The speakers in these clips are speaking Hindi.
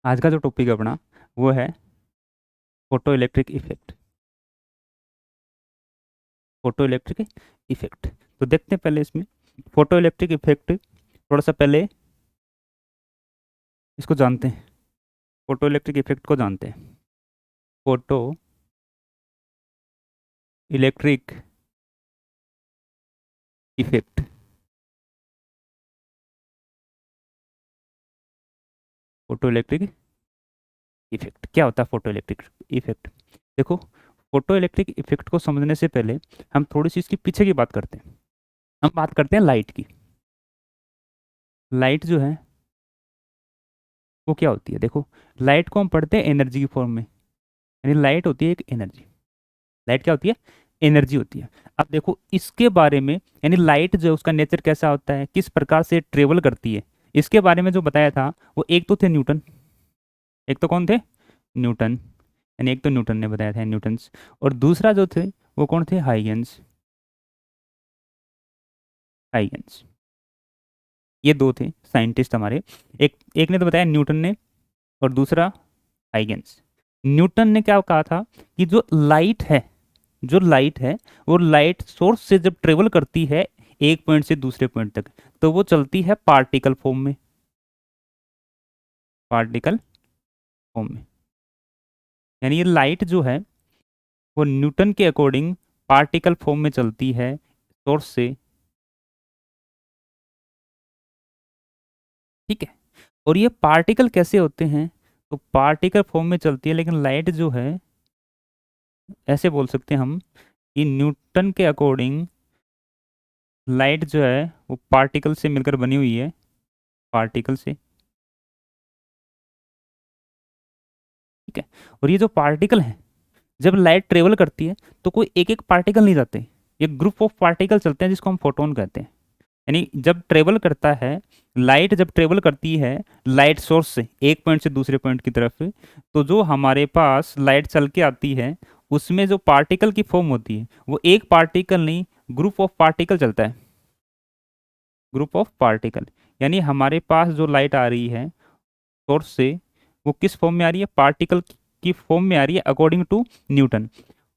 आज का जो टॉपिक है अपना वो है photo electric effect. Photo electric effect तो देखते हैं पहले इसमें फोटो इलेक्ट्रिक इफेक्ट। थोड़ा सा पहले इसको जानते हैं, फोटो इलेक्ट्रिक इफेक्ट को जानते हैं। Photo electric effect, photo electric effect क्या होता है? फोटो इलेक्ट्रिक इफेक्ट देखो, फोटो इलेक्ट्रिक इफेक्ट को समझने से पहले हम थोड़ी सी इसके पीछे की बात करते हैं। हम बात करते हैं लाइट की। लाइट जो है वो क्या होती है? देखो, लाइट को हम पढ़ते हैं एनर्जी की फॉर्म में, यानी लाइट होती है एक एनर्जी। लाइट क्या होती है? एनर्जी होती है। अब देखो इसके बारे में, यानी लाइट जो है उसका नेचर कैसा होता है, किस प्रकार से ट्रेवल करती है, इसके बारे में जो बताया था वो एक तो थे न्यूटन। एक तो कौन थे? न्यूटन। यानी एक तो न्यूटन ने बताया था, न्यूटन्स। और दूसरा जो थे वो कौन थे? हाइगन्स। हाइगन्स, ये दो थे साइंटिस्ट हमारे। एक एक ने तो बताया न्यूटन ने, और दूसरा हाइगन्स। न्यूटन ने क्या कहा था कि जो लाइट है, जो लाइट है वो लाइट सोर्स से जब ट्रेवल करती है एक पॉइंट से दूसरे पॉइंट तक, तो वो चलती है पार्टिकल फॉर्म में। पार्टिकल फॉर्म में, यानी ये लाइट जो है वो न्यूटन के अकॉर्डिंग पार्टिकल फॉर्म में चलती है सोर्स से। ठीक है। और ये पार्टिकल कैसे होते हैं? तो पार्टिकल फॉर्म में चलती है, लेकिन लाइट जो है, ऐसे बोल सकते हैं हम कि न्यूटन के अकॉर्डिंग लाइट जो है वो पार्टिकल से मिलकर बनी हुई है। पार्टिकल से। ठीक है। और ये जो पार्टिकल है, जब लाइट ट्रेवल करती है तो कोई एक एक पार्टिकल नहीं जाते, ये ग्रुप ऑफ पार्टिकल चलते हैं जिसको हम फोटोन कहते हैं। यानी जब ट्रेवल करता है, लाइट जब ट्रेवल करती है लाइट सोर्स से एक पॉइंट से दूसरे पॉइंट की तरफ, तो जो हमारे पास लाइट चल के आती है उसमें जो पार्टिकल की फॉर्म होती है वो एक पार्टिकल नहीं, ग्रुप ऑफ पार्टिकल चलता है। ग्रुप ऑफ पार्टिकल, यानी हमारे पास जो लाइट आ रही है सोर्स से, वो किस फॉर्म में आ रही है? पार्टिकल की फॉर्म में आ रही है अकॉर्डिंग टू न्यूटन।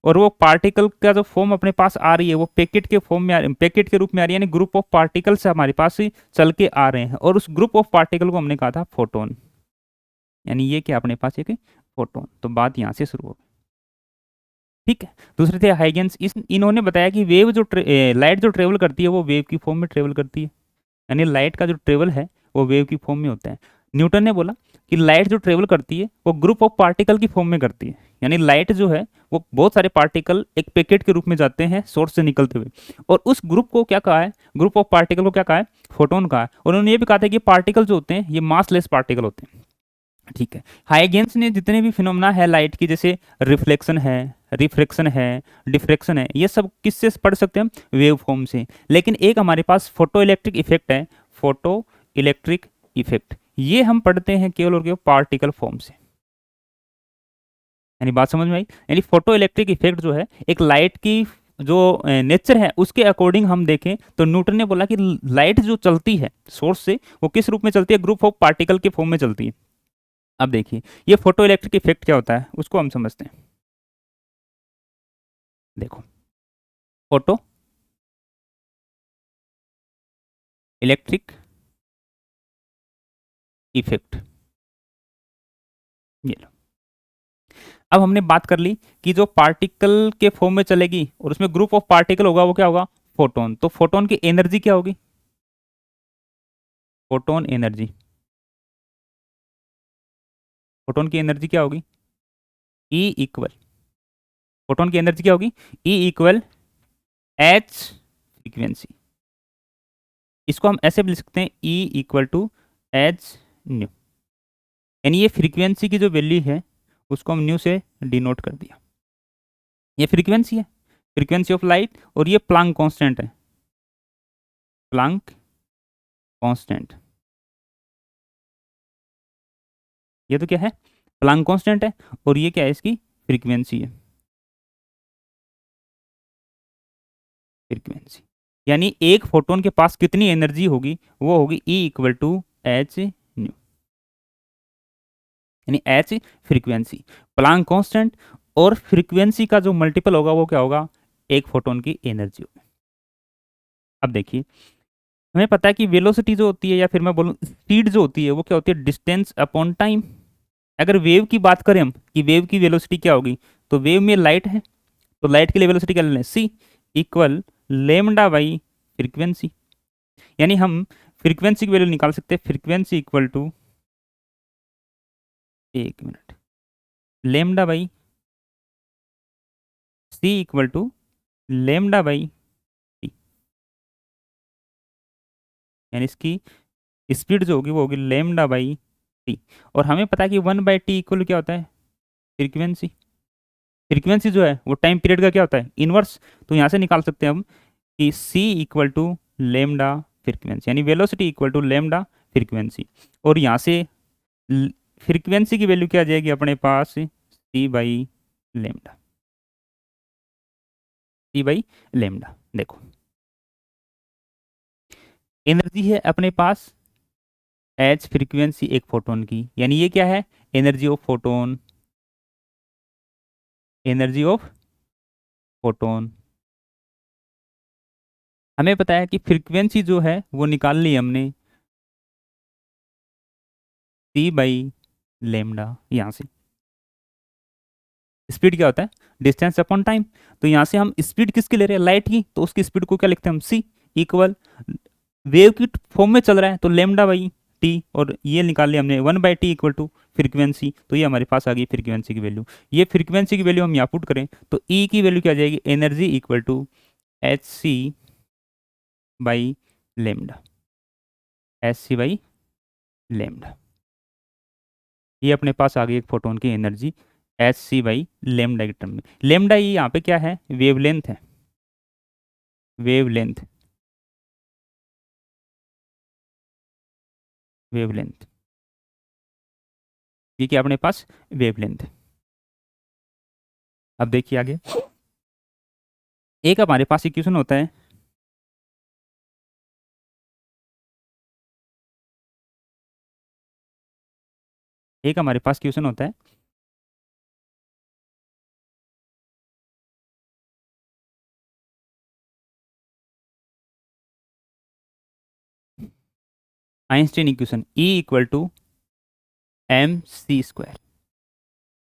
और वो पार्टिकल का जो फॉर्म अपने पास आ रही है वो पैकेट के फॉर्म में आ रही है, पैकेट के रूप में आ रही है, यानी ग्रुप ऑफ पार्टिकल से हमारे पास ही चल के आ रहे हैं, और उस ग्रुप ऑफ पार्टिकल को हमने कहा था फोटोन। यानी ये क्या अपने पास एक फोटोन, तो बात यहाँ से शुरू हो गई। ठीक है। दूसरे थे हाइगेंस। इस इन्होंने बताया कि वेव जो लाइट जो ट्रेवल करती है वो वेव की फॉर्म में ट्रेवल करती है, यानी लाइट का जो ट्रेवल है वो वेव की फॉर्म में होता है। न्यूटन ने बोला कि लाइट जो ट्रेवल करती है वो ग्रुप ऑफ पार्टिकल की फॉर्म में करती है, यानी लाइट जो है वो बहुत सारे पार्टिकल एक पैकेट के रूप में जाते हैं सोर्स से निकलते हुए, और उस ग्रुप को क्या कहा है? ग्रुप ऑफ पार्टिकल को क्या कहा है? फोटोन कहा है। और उन्होंने ये भी कहा था कि पार्टिकल जो होते हैं ये मासलेस पार्टिकल होते हैं। ठीक है। हाइगेंस ने जितने भी फिनोमेना है लाइट की, जैसे रिफ्लेक्शन है, रिफ्रैक्शन है, डिफ्रैक्शन है, ये सब किससे पढ़ सकते हैं हम? वेव फॉर्म से। लेकिन एक हमारे पास फोटो इलेक्ट्रिक इफेक्ट है, फोटो इलेक्ट्रिक इफेक्ट, ये हम पढ़ते हैं केवल और केवल पार्टिकल फॉर्म से। यानी बात समझ में आई? यानी फोटो इलेक्ट्रिक इफेक्ट जो है एक लाइट की जो नेचर है उसके अकॉर्डिंग हम देखें तो न्यूटन ने बोला कि लाइट जो चलती है सोर्स से वो किस रूप में चलती है? ग्रुप ऑफ पार्टिकल के फॉर्म में चलती है। अब देखिए ये फोटो इलेक्ट्रिक इफेक्ट क्या होता है उसको हम समझते हैं। देखो, फोटो इलेक्ट्रिक इफेक्ट, ये लो। अब हमने बात कर ली कि जो पार्टिकल के फॉर्म में चलेगी और उसमें ग्रुप ऑफ पार्टिकल होगा वो क्या होगा? फोटोन। तो फोटोन की एनर्जी क्या होगी? फोटोन एनर्जी, फोटोन की एनर्जी क्या होगी? ई इक्वल, फोटोन की एनर्जी क्या होगी? E equal H frequency. इसको हम ऐसे भी लिख सकते हैं, E equal to H nu. यानी ये फ्रीक्वेंसी की जो वैल्यू है उसको हम न्यू से डिनोट कर दिया। ये फ्रीक्वेंसी है, फ्रीक्वेंसी ऑफ लाइट, और ये प्लांक कांस्टेंट है, प्लांक कांस्टेंट। ये तो क्या है? प्लांक कांस्टेंट है। और ये क्या है? इसकी फ्रीक्वेंसी है, फ्रीक्वेंसी। यानी एक फोटोन के पास कितनी एनर्जी होगी? वो होगी E equal to H nu. यानी एच फ्रीक्वेंसी, प्लांक कांस्टेंट और फ्रीक्वेंसी का जो मल्टीपल होगा वो क्या होगा, एक फोटोन की एनर्जी होगी। अब देखिए, हमें पता है कि वेलोसिटी जो होती है, या फिर मैं बोलूँ स्पीड जो होती है, वो क्या होती है, डिस्टेंस अपॉन टाइम। अगर वेव की बात करें हम कि वेव की वेलोसिटी क्या होगी, तो वेव में लाइट है, तो लाइट की लिए वेलोसिटी क्या ले लें, C equal lambda by frequency. यानी हम फ्रीक्वेंसी की वैल्यू निकाल सकते हैं, फ्रीक्वेंसी इक्वल टू, एक मिनट, lambda by C equal to lambda by T. यानी इसकी स्पीड जो होगी वो होगी लेमडा बाई टी। और हमें पता है कि 1/t इक्वल क्या होता है, फ्रीक्वेंसी। फ्रीक्वेंसी जो है वो टाइम पीरियड का क्या होता है, इनवर्स। तो यहाँ से निकाल सकते हैं हम कि c equal to lambda frequency, यानी velocity equal to lambda frequency. और यहाँ से फ्रीक्वेंसी की वैल्यू क्या आ जाएगी अपने पास, c by lambda, c by lambda. देखो एनर्जी है अपने पास h फ्रीक्वेंसी एक फोटोन की, यानी ये क्या है, energy of photon, energy of photon. हमें पता है कि फ्रीक्वेंसी जो है वो निकाल ली हमने c बाई लेमडा। यहाँ से स्पीड क्या होता है, डिस्टेंस अपॉन टाइम। तो यहाँ से हम स्पीड किसकी ले रहे हैं, लाइट की, तो उसकी स्पीड को क्या लिखते हैं हम, c इक्वल, वेव की फॉर्म में चल रहा है तो लेमडा बाई टी, और ये निकाल लिया हमने 1/t इक्वल टू फ्रीक्वेंसी। तो ये हमारे पास आ गई फ्रीक्वेंसी की वैल्यू। ये फ्रीक्वेंसी की वैल्यू हम यहाँ पुट करें तो ई की वैल्यू क्या आ जाएगी, energy equal to H C by lambda, H C by lambda. ये अपने पास आ गई एक फोटोन की energy H C by lambda के टर्म में। लेमडा ये यहाँ पे क्या है, वेवलेंथ है, वेवलेंथ, वेवलेंथ। ये क्या अपने पास, वेवलेंथ। अब देखिए आगे, एक हमारे पास इक्वेशन होता है, एक हमारे पास क्वेश्चन होता है, Einstein equation E equal to M C square,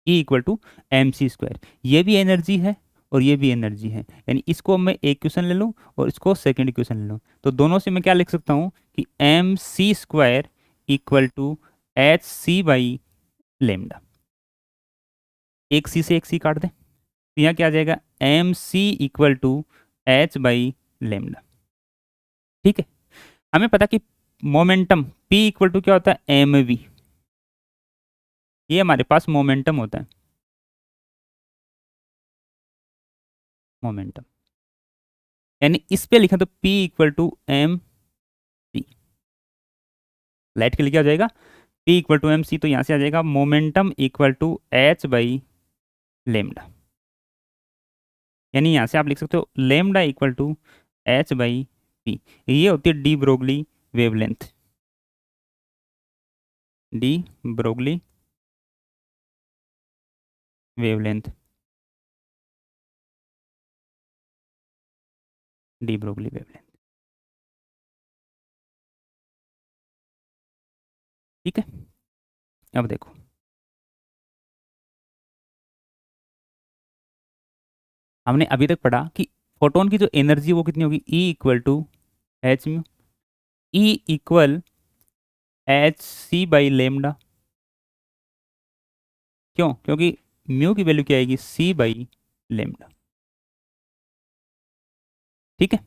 E equal to M C square. ये भी एनर्जी है और ये भी एनर्जी है, यानी इसको मैं एक क्वेश्चन ले लूँ और इसको सेकंड क्वेश्चन ले लूँ, तो दोनों से मैं क्या लिख सकता हूँ कि M C square equal to H C by lambda. एक सी से एक सी काट दें तो यहाँ क्या आ जाएगा, M C equal to H by lambda. ठीक है, हमें पता कि मोमेंटम P इक्वल टू क्या होता है, एम वी। ये हमारे पास मोमेंटम होता है, मोमेंटम। यानी इस पे लिखें तो P equal to M C, light के लिए क्या हो जाएगा, P equal to M C. तो यहाँ से आ जाएगा momentum equal to H by lambda. यानी यहाँ से आप लिख सकते हो lambda equal to H by P. ये होती है de Broglie wavelength, de Broglie wavelength, de Broglie wavelength. ठीक है, अब देखो, हमने अभी तक पढ़ा कि फोटोन की जो एनर्जी वो कितनी होगी, E equal to H mu, E equal H C by lambda. क्यों, क्योंकि म्यू की वैल्यू क्या आएगी, सी बाई लेमडा। ठीक है,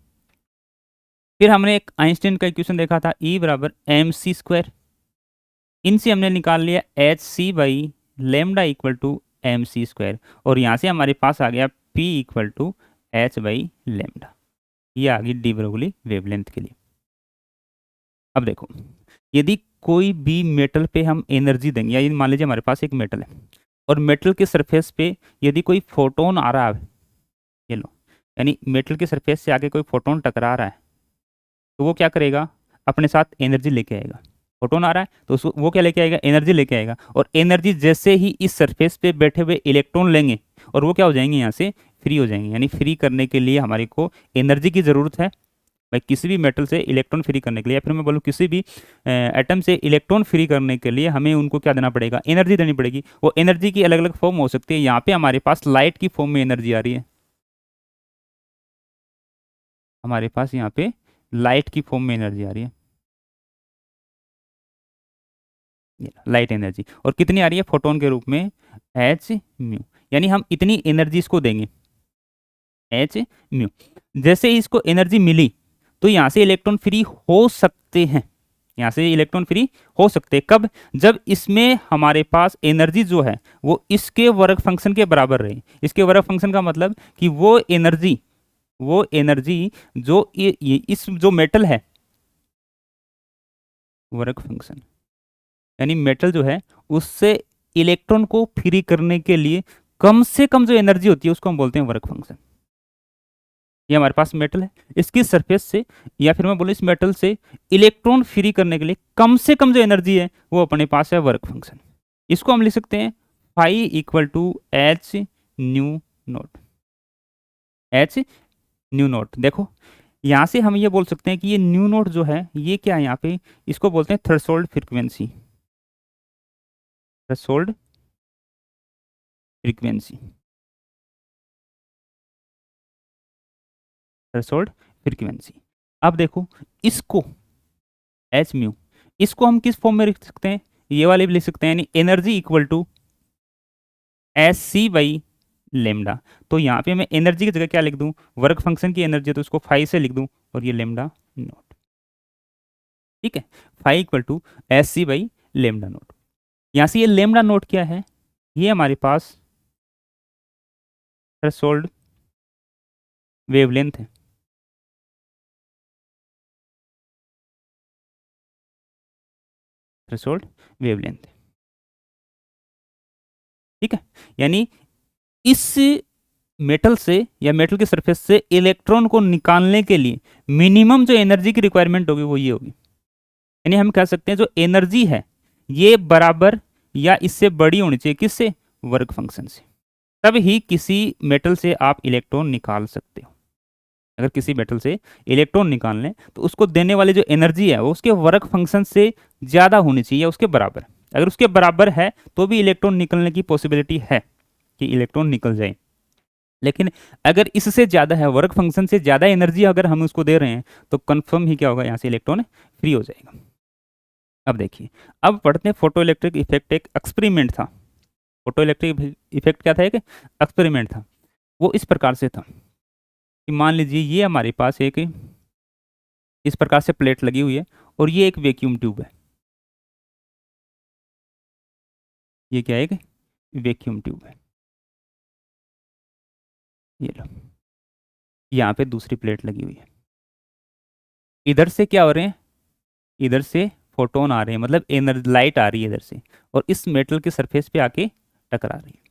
फिर हमने एक आइंस्टीन का इक्वेशन देखा था, ई बराबर एम सी स्क्वायर। इनसे हमने निकाल लिया H C by lambda equal to M C square, और यहाँ से हमारे पास आ गया P equal to H by lambda. ये आ गई डी ब्रोगली वेवलेंथ के लिए। अब देखो, यदि कोई भी मेटल पे हम एनर्जी देंगे, या यदि मान लीजिए हमारे पास एक मेटल है और मेटल के सरफेस पे यदि कोई फोटोन आ रहा है, ये लो, यानी मेटल के सरफेस से आगे कोई फोटोन टकरा रहा है, तो वो क्या करेगा, अपने साथ एनर्जी लेके आएगा। फोटोन आ रहा है तो उसको वो क्या लेके आएगा, एनर्जी लेके आएगा, और एनर्जी जैसे ही इस सरफेस पे बैठे हुए इलेक्ट्रॉन लेंगे और वो क्या हो जाएंगे, यहाँ से फ्री हो जाएंगे। यानी फ्री करने के लिए हमारे को एनर्जी की ज़रूरत है भाई, किसी भी मेटल से इलेक्ट्रॉन फ्री करने के लिए, या फिर मैं बोलूँ किसी भी एटम से इलेक्ट्रॉन फ्री करने के लिए हमें उनको क्या देना पड़ेगा, एनर्जी देनी पड़ेगी। वो एनर्जी की अलग अलग फॉर्म हो सकती है। यहाँ पे हमारे पास लाइट की फॉर्म में एनर्जी आ रही है, हमारे पास यहाँ पे लाइट की फॉर्म में एनर्जी आ रही है, लाइट एनर्जी, और कितनी आ रही है, फोटोन के रूप में एच म्यू। यानी हम इतनी एनर्जी इसको देंगे, एच म्यू। जैसे ही इसको एनर्जी मिली तो यहाँ से इलेक्ट्रॉन फ्री हो सकते हैं, यहाँ से इलेक्ट्रॉन फ्री हो सकते हैं। कब, जब इसमें हमारे पास एनर्जी जो है वो इसके वर्क फंक्शन के बराबर रहे। इसके वर्क फंक्शन का मतलब कि वो एनर्जी जो ये इस जो मेटल है, वर्क फंक्शन यानी मेटल जो है उससे इलेक्ट्रॉन को फ्री करने के लिए कम से कम जो एनर्जी होती है उसको हम बोलते हैं वर्क फंक्शन। ये हमारे पास मेटल है, इसकी सरफेस से, या फिर मैं बोलूँ इस मेटल से इलेक्ट्रॉन फ्री करने के लिए कम से कम जो एनर्जी है वो अपने पास है वर्क फंक्शन। इसको हम लिख सकते हैं phi equal to H nu naught, H nu naught. देखो यहाँ से हम ये बोल सकते हैं कि ये न्यू नोट जो है ये क्या है, यहाँ पे इसको बोलते हैं threshold frequency, threshold frequency, threshold frequency. अब देखो इसको एच म्यू, इसको हम किस फॉर्म में लिख सकते हैं, ये वाले भी लिख सकते हैं, यानी energy equal to S C by lambda. तो यहाँ पे मैं एनर्जी की जगह क्या लिख दूं, वर्क फंक्शन की एनर्जी, तो उसको फाइव से लिख दूं और ये लेमडा नोट, ठीक है। Five equal to S C by lambda naught. यहाँ से ये लेमडा नोट क्या है, ये हमारे पास थ्रेशोल्ड वेवलेंथ है, थ्रेशोल्ड वेवलेंथ, ठीक है। यानी इस मेटल से या मेटल के सरफेस से इलेक्ट्रॉन को निकालने के लिए मिनिमम जो एनर्जी की रिक्वायरमेंट होगी वो ये होगी। यानी हम कह सकते हैं जो एनर्जी है ये बराबर या इससे बड़ी होनी चाहिए किससे, वर्क फंक्शन से, तब ही किसी मेटल से आप इलेक्ट्रॉन निकाल सकते हो। अगर किसी मेटल से इलेक्ट्रॉन निकाल लें तो उसको देने वाली जो एनर्जी है वो उसके वर्क फंक्शन से ज़्यादा होनी चाहिए या उसके बराबर। अगर उसके बराबर है तो भी इलेक्ट्रॉन निकलने की पॉसिबिलिटी है कि इलेक्ट्रॉन निकल जाए, लेकिन अगर इससे ज़्यादा है, वर्क फंक्शन से ज़्यादा एनर्जी अगर हम उसको दे रहे हैं तो कंफर्म ही क्या होगा, यहाँ से इलेक्ट्रॉन फ्री हो जाएगा। अब देखिए, अब पढ़ते हैं फोटो इलेक्ट्रिक इफेक्ट। एक एक्सपेरिमेंट था, फोटो इलेक्ट्रिक इफेक्ट क्या था, एक एक्सपेरिमेंट था। वो इस प्रकार से था कि मान लीजिए ये हमारे पास एक इस प्रकार से प्लेट लगी हुई है और ये एक वैक्यूम ट्यूब है, ये क्या है, एक वैक्यूम ट्यूब है। ये लो, यहाँ पे दूसरी प्लेट लगी हुई है, इधर से क्या हो रहे हैं, इधर से फोटोन आ रहे हैं, मतलब एनर्जी लाइट आ रही है इधर से और इस मेटल के सरफेस पे आके टकरा रही है।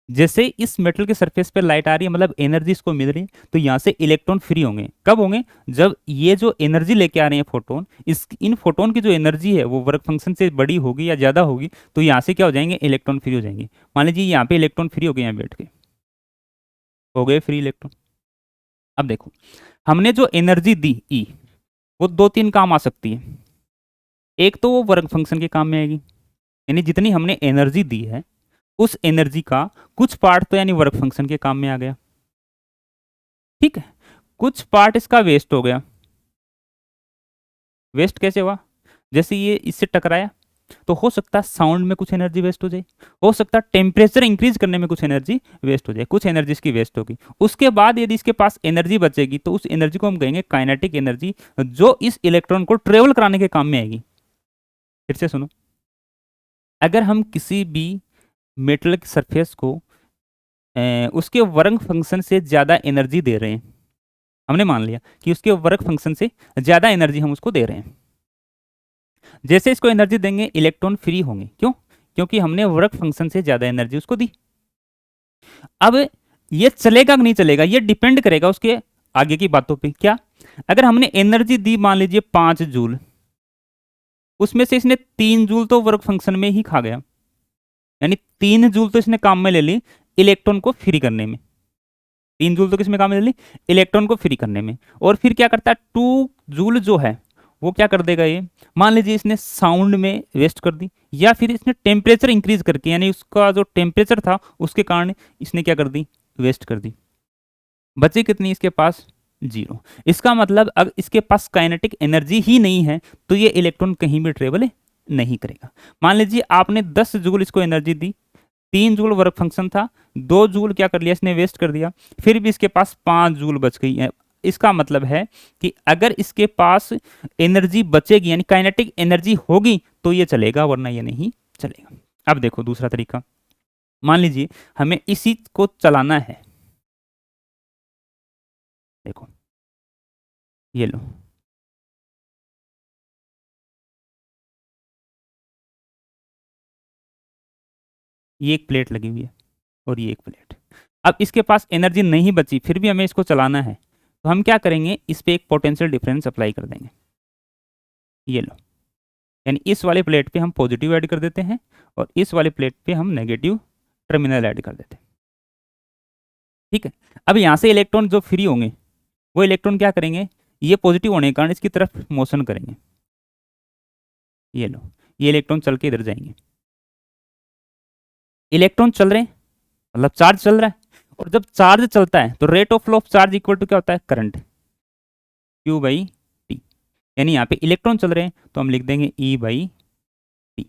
जैसे इस मेटल के सरफेस पे लाइट आ रही है मतलब एनर्जी इसको मिल रही है, तो यहाँ से इलेक्ट्रॉन फ्री होंगे। कब होंगे, जब ये जो एनर्जी लेके आ रहे हैं फोटोन, इस इन फोटोन की जो एनर्जी है वो वर्क फंक्शन से बड़ी होगी या ज़्यादा होगी, तो यहाँ से क्या हो जाएंगे, इलेक्ट्रॉन फ्री हो जाएंगे। मान लीजिए यहाँ पे इलेक्ट्रॉन फ्री हो गए, यहाँ बैठ के हो गए फ्री इलेक्ट्रॉन। अब देखो हमने जो एनर्जी दी ई, वो दो तीन काम आ सकती है। एक तो वो वर्क फंक्शन के काम में आएगी, यानी जितनी हमने एनर्जी दी है उस एनर्जी का कुछ पार्ट तो यानी वर्क फंक्शन के काम में आ गया, ठीक है। कुछ पार्ट इसका वेस्ट हो गया। वेस्ट कैसे हुआ, जैसे ये इससे टकराया तो हो सकता है साउंड में कुछ एनर्जी वेस्ट हो जाए, हो सकता है टेम्परेचर इंक्रीज करने में कुछ एनर्जी वेस्ट हो जाए, कुछ एनर्जी इसकी वेस्ट होगी। उसके बाद यदि इसके पास एनर्जी बचेगी तो उस एनर्जी को हम कहेंगे काइनेटिक एनर्जी, जो इस इलेक्ट्रॉन को ट्रेवल कराने के काम में आएगी। फिर से सुनो, अगर हम किसी भी मेटल की सरफेस को उसके वर्क फंक्शन से ज़्यादा एनर्जी दे रहे हैं, हमने मान लिया कि उसके वर्क फंक्शन से ज़्यादा एनर्जी हम उसको दे रहे हैं, जैसे इसको एनर्जी देंगे इलेक्ट्रॉन फ्री होंगे। क्यों, क्योंकि हमने वर्क फंक्शन से ज़्यादा एनर्जी उसको दी। अब ये चलेगा कि नहीं चलेगा ये डिपेंड करेगा उसके आगे की बातों पे। क्या, अगर हमने एनर्जी दी मान लीजिए 5 जूल, उसमें से इसने 3 जूल तो वर्क फंक्शन में ही खा गया, यानी 3 जूल तो इसने काम में ले ली इलेक्ट्रॉन को फ्री करने में। 3 जूल तो किसमें काम में ले ली? इलेक्ट्रॉन को फ्री करने में। और फिर क्या करता है, 2 जूल जो है वो क्या कर देगा, ये मान लीजिए इसने साउंड में वेस्ट कर दी, या फिर इसने टेम्परेचर इंक्रीज करके, यानी उसका जो टेम्परेचर था उसके कारण इसने क्या कर दी, वेस्ट कर दी। बची कितनी इसके पास? 0। इसका मतलब अगर इसके पास काइनेटिक एनर्जी ही नहीं है तो ये इलेक्ट्रॉन कहीं भी ट्रेवल नहीं करेगा। मान लीजिए आपने 10 जूल इसको एनर्जी दी, 3 जूल वर्क फंक्शन था, 2 जूल क्या कर लिया इसने, वेस्ट कर दिया, फिर भी इसके पास 5 जूल बच गई है। इसका मतलब है कि अगर इसके पास एनर्जी बचेगी, यानी काइनेटिक एनर्जी होगी, तो ये चलेगा, वरना ये नहीं चलेगा। अब देखो दूसरा तरीका, मान लीजिए हमें इसी को चलाना है, देखो ये लो, ये एक प्लेट लगी हुई है और ये एक प्लेट। अब इसके पास एनर्जी नहीं बची, फिर भी हमें इसको चलाना है, तो हम क्या करेंगे, इस पे एक पोटेंशियल डिफरेंस अप्लाई कर देंगे, ये लो, यानी इस वाले प्लेट पे हम पॉजिटिव ऐड कर देते हैं और इस वाले प्लेट पे हम नेगेटिव टर्मिनल ऐड कर देते हैं। ठीक है, अब यहाँ से इलेक्ट्रॉन जो फ्री होंगे वो इलेक्ट्रॉन क्या करेंगे, ये पॉजिटिव होने के कारण इसकी तरफ मोशन करेंगे, ये लो, ये इलेक्ट्रॉन चल के इधर जाएंगे। इलेक्ट्रॉन चल रहे हैं मतलब चार्ज चल रहा है, और जब चार्ज चलता है तो rate of flow of charge equal to क्या होता है, करंट, Q बाई टी। यानी यहाँ पे इलेक्ट्रॉन चल रहे हैं तो हम लिख देंगे E बाई टी।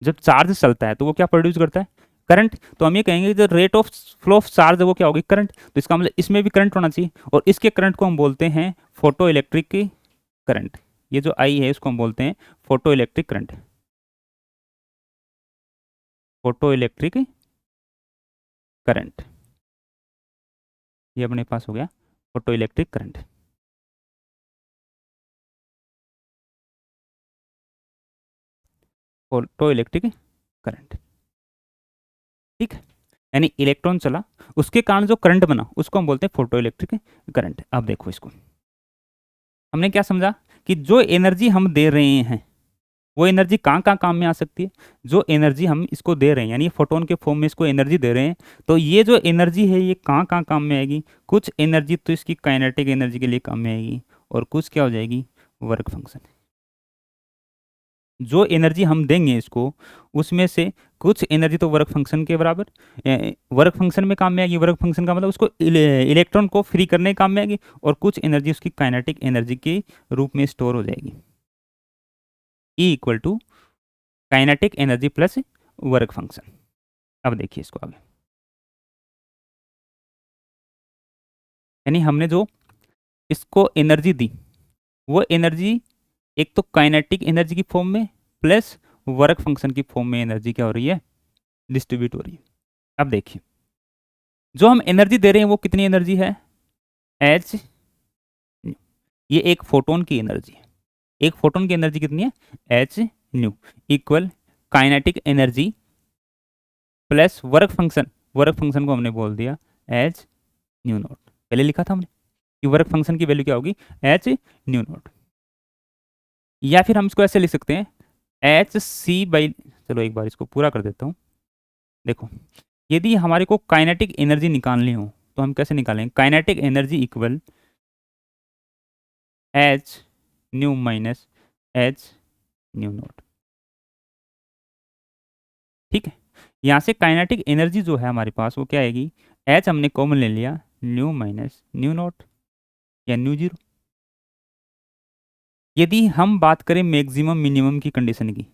जब चार्ज चलता है तो वो क्या प्रोड्यूस करता है, करंट। तो हम ये कहेंगे जो rate of flow of charge है वो क्या होगी, करंट। तो इसका मतलब इसमें भी करंट होना चाहिए, और इसके करंट को हम बोलते हैं फोटो इलेक्ट्रिक करंट। ये जो आई है इसको हम बोलते हैं photo electric current, photo electric current, ये अपने पास हो गया photo electric current. Photo electric current, ठीक है, यानी इलेक्ट्रॉन चला, उसके कारण जो करंट बना उसको हम बोलते हैं फोटो इलेक्ट्रिक करंट। अब देखो इसको हमने क्या समझा कि जो एनर्जी हम दे रहे हैं वो एनर्जी कहाँ कहाँ काम में आ सकती है। जो एनर्जी हम इसको दे रहे हैं, यानी फोटोन के फॉर्म में इसको एनर्जी दे रहे हैं, तो ये जो एनर्जी है ये कहाँ कहाँ काम में आएगी। कुछ एनर्जी तो इसकी काइनेटिक एनर्जी के लिए काम में आएगी, और कुछ क्या हो जाएगी, वर्क फंक्शन। जो एनर्जी हम देंगे इसको, उसमें से कुछ एनर्जी तो वर्क फंक्शन के बराबर वर्क फंक्शन में काम में आएगी। वर्क फंक्शन का मतलब उसको इलेक्ट्रॉन को फ्री करने के काम में आएगी, और कुछ एनर्जी उसकी काइनेटिक एनर्जी के रूप में स्टोर हो जाएगी। E equal to kinetic energy plus work function. अब देखिए इसको आगे, यानी हमने जो इसको एनर्जी दी वो एनर्जी एक तो काइनेटिक एनर्जी की फॉर्म में प्लस वर्क फंक्शन की फॉर्म में एनर्जी क्या हो रही है, डिस्ट्रीब्यूट हो रही है। अब देखिए जो हम एनर्जी दे रहे हैं वो कितनी एनर्जी है, एच, ये एक फोटोन की एनर्जी है। एक फोटोन की एनर्जी कितनी है, H nu equal kinetic energy plus work function. Work function को हमने बोल दिया एच न्यू नॉट, पहले लिखा था हमने कि वर्क फंक्शन की वैल्यू क्या होगी, एच न्यू नॉट। या फिर हम इसको ऐसे लिख सकते हैं एच सी बाई, चलो एक बार इसको पूरा कर देता हूँ। देखो यदि हमारे को काइनेटिक एनर्जी निकालनी हो तो हम कैसे निकालेंगे, kinetic energy equal H new minus H new not. ठीक है, यहाँ से काइनेटिक एनर्जी जो है हमारे पास वो क्या आएगी, एच हमने कॉमन ले लिया, न्यू माइनस न्यू नॉट या न्यू जीरो। यदि हम बात करें मैक्सिमम मिनिमम की कंडीशन की,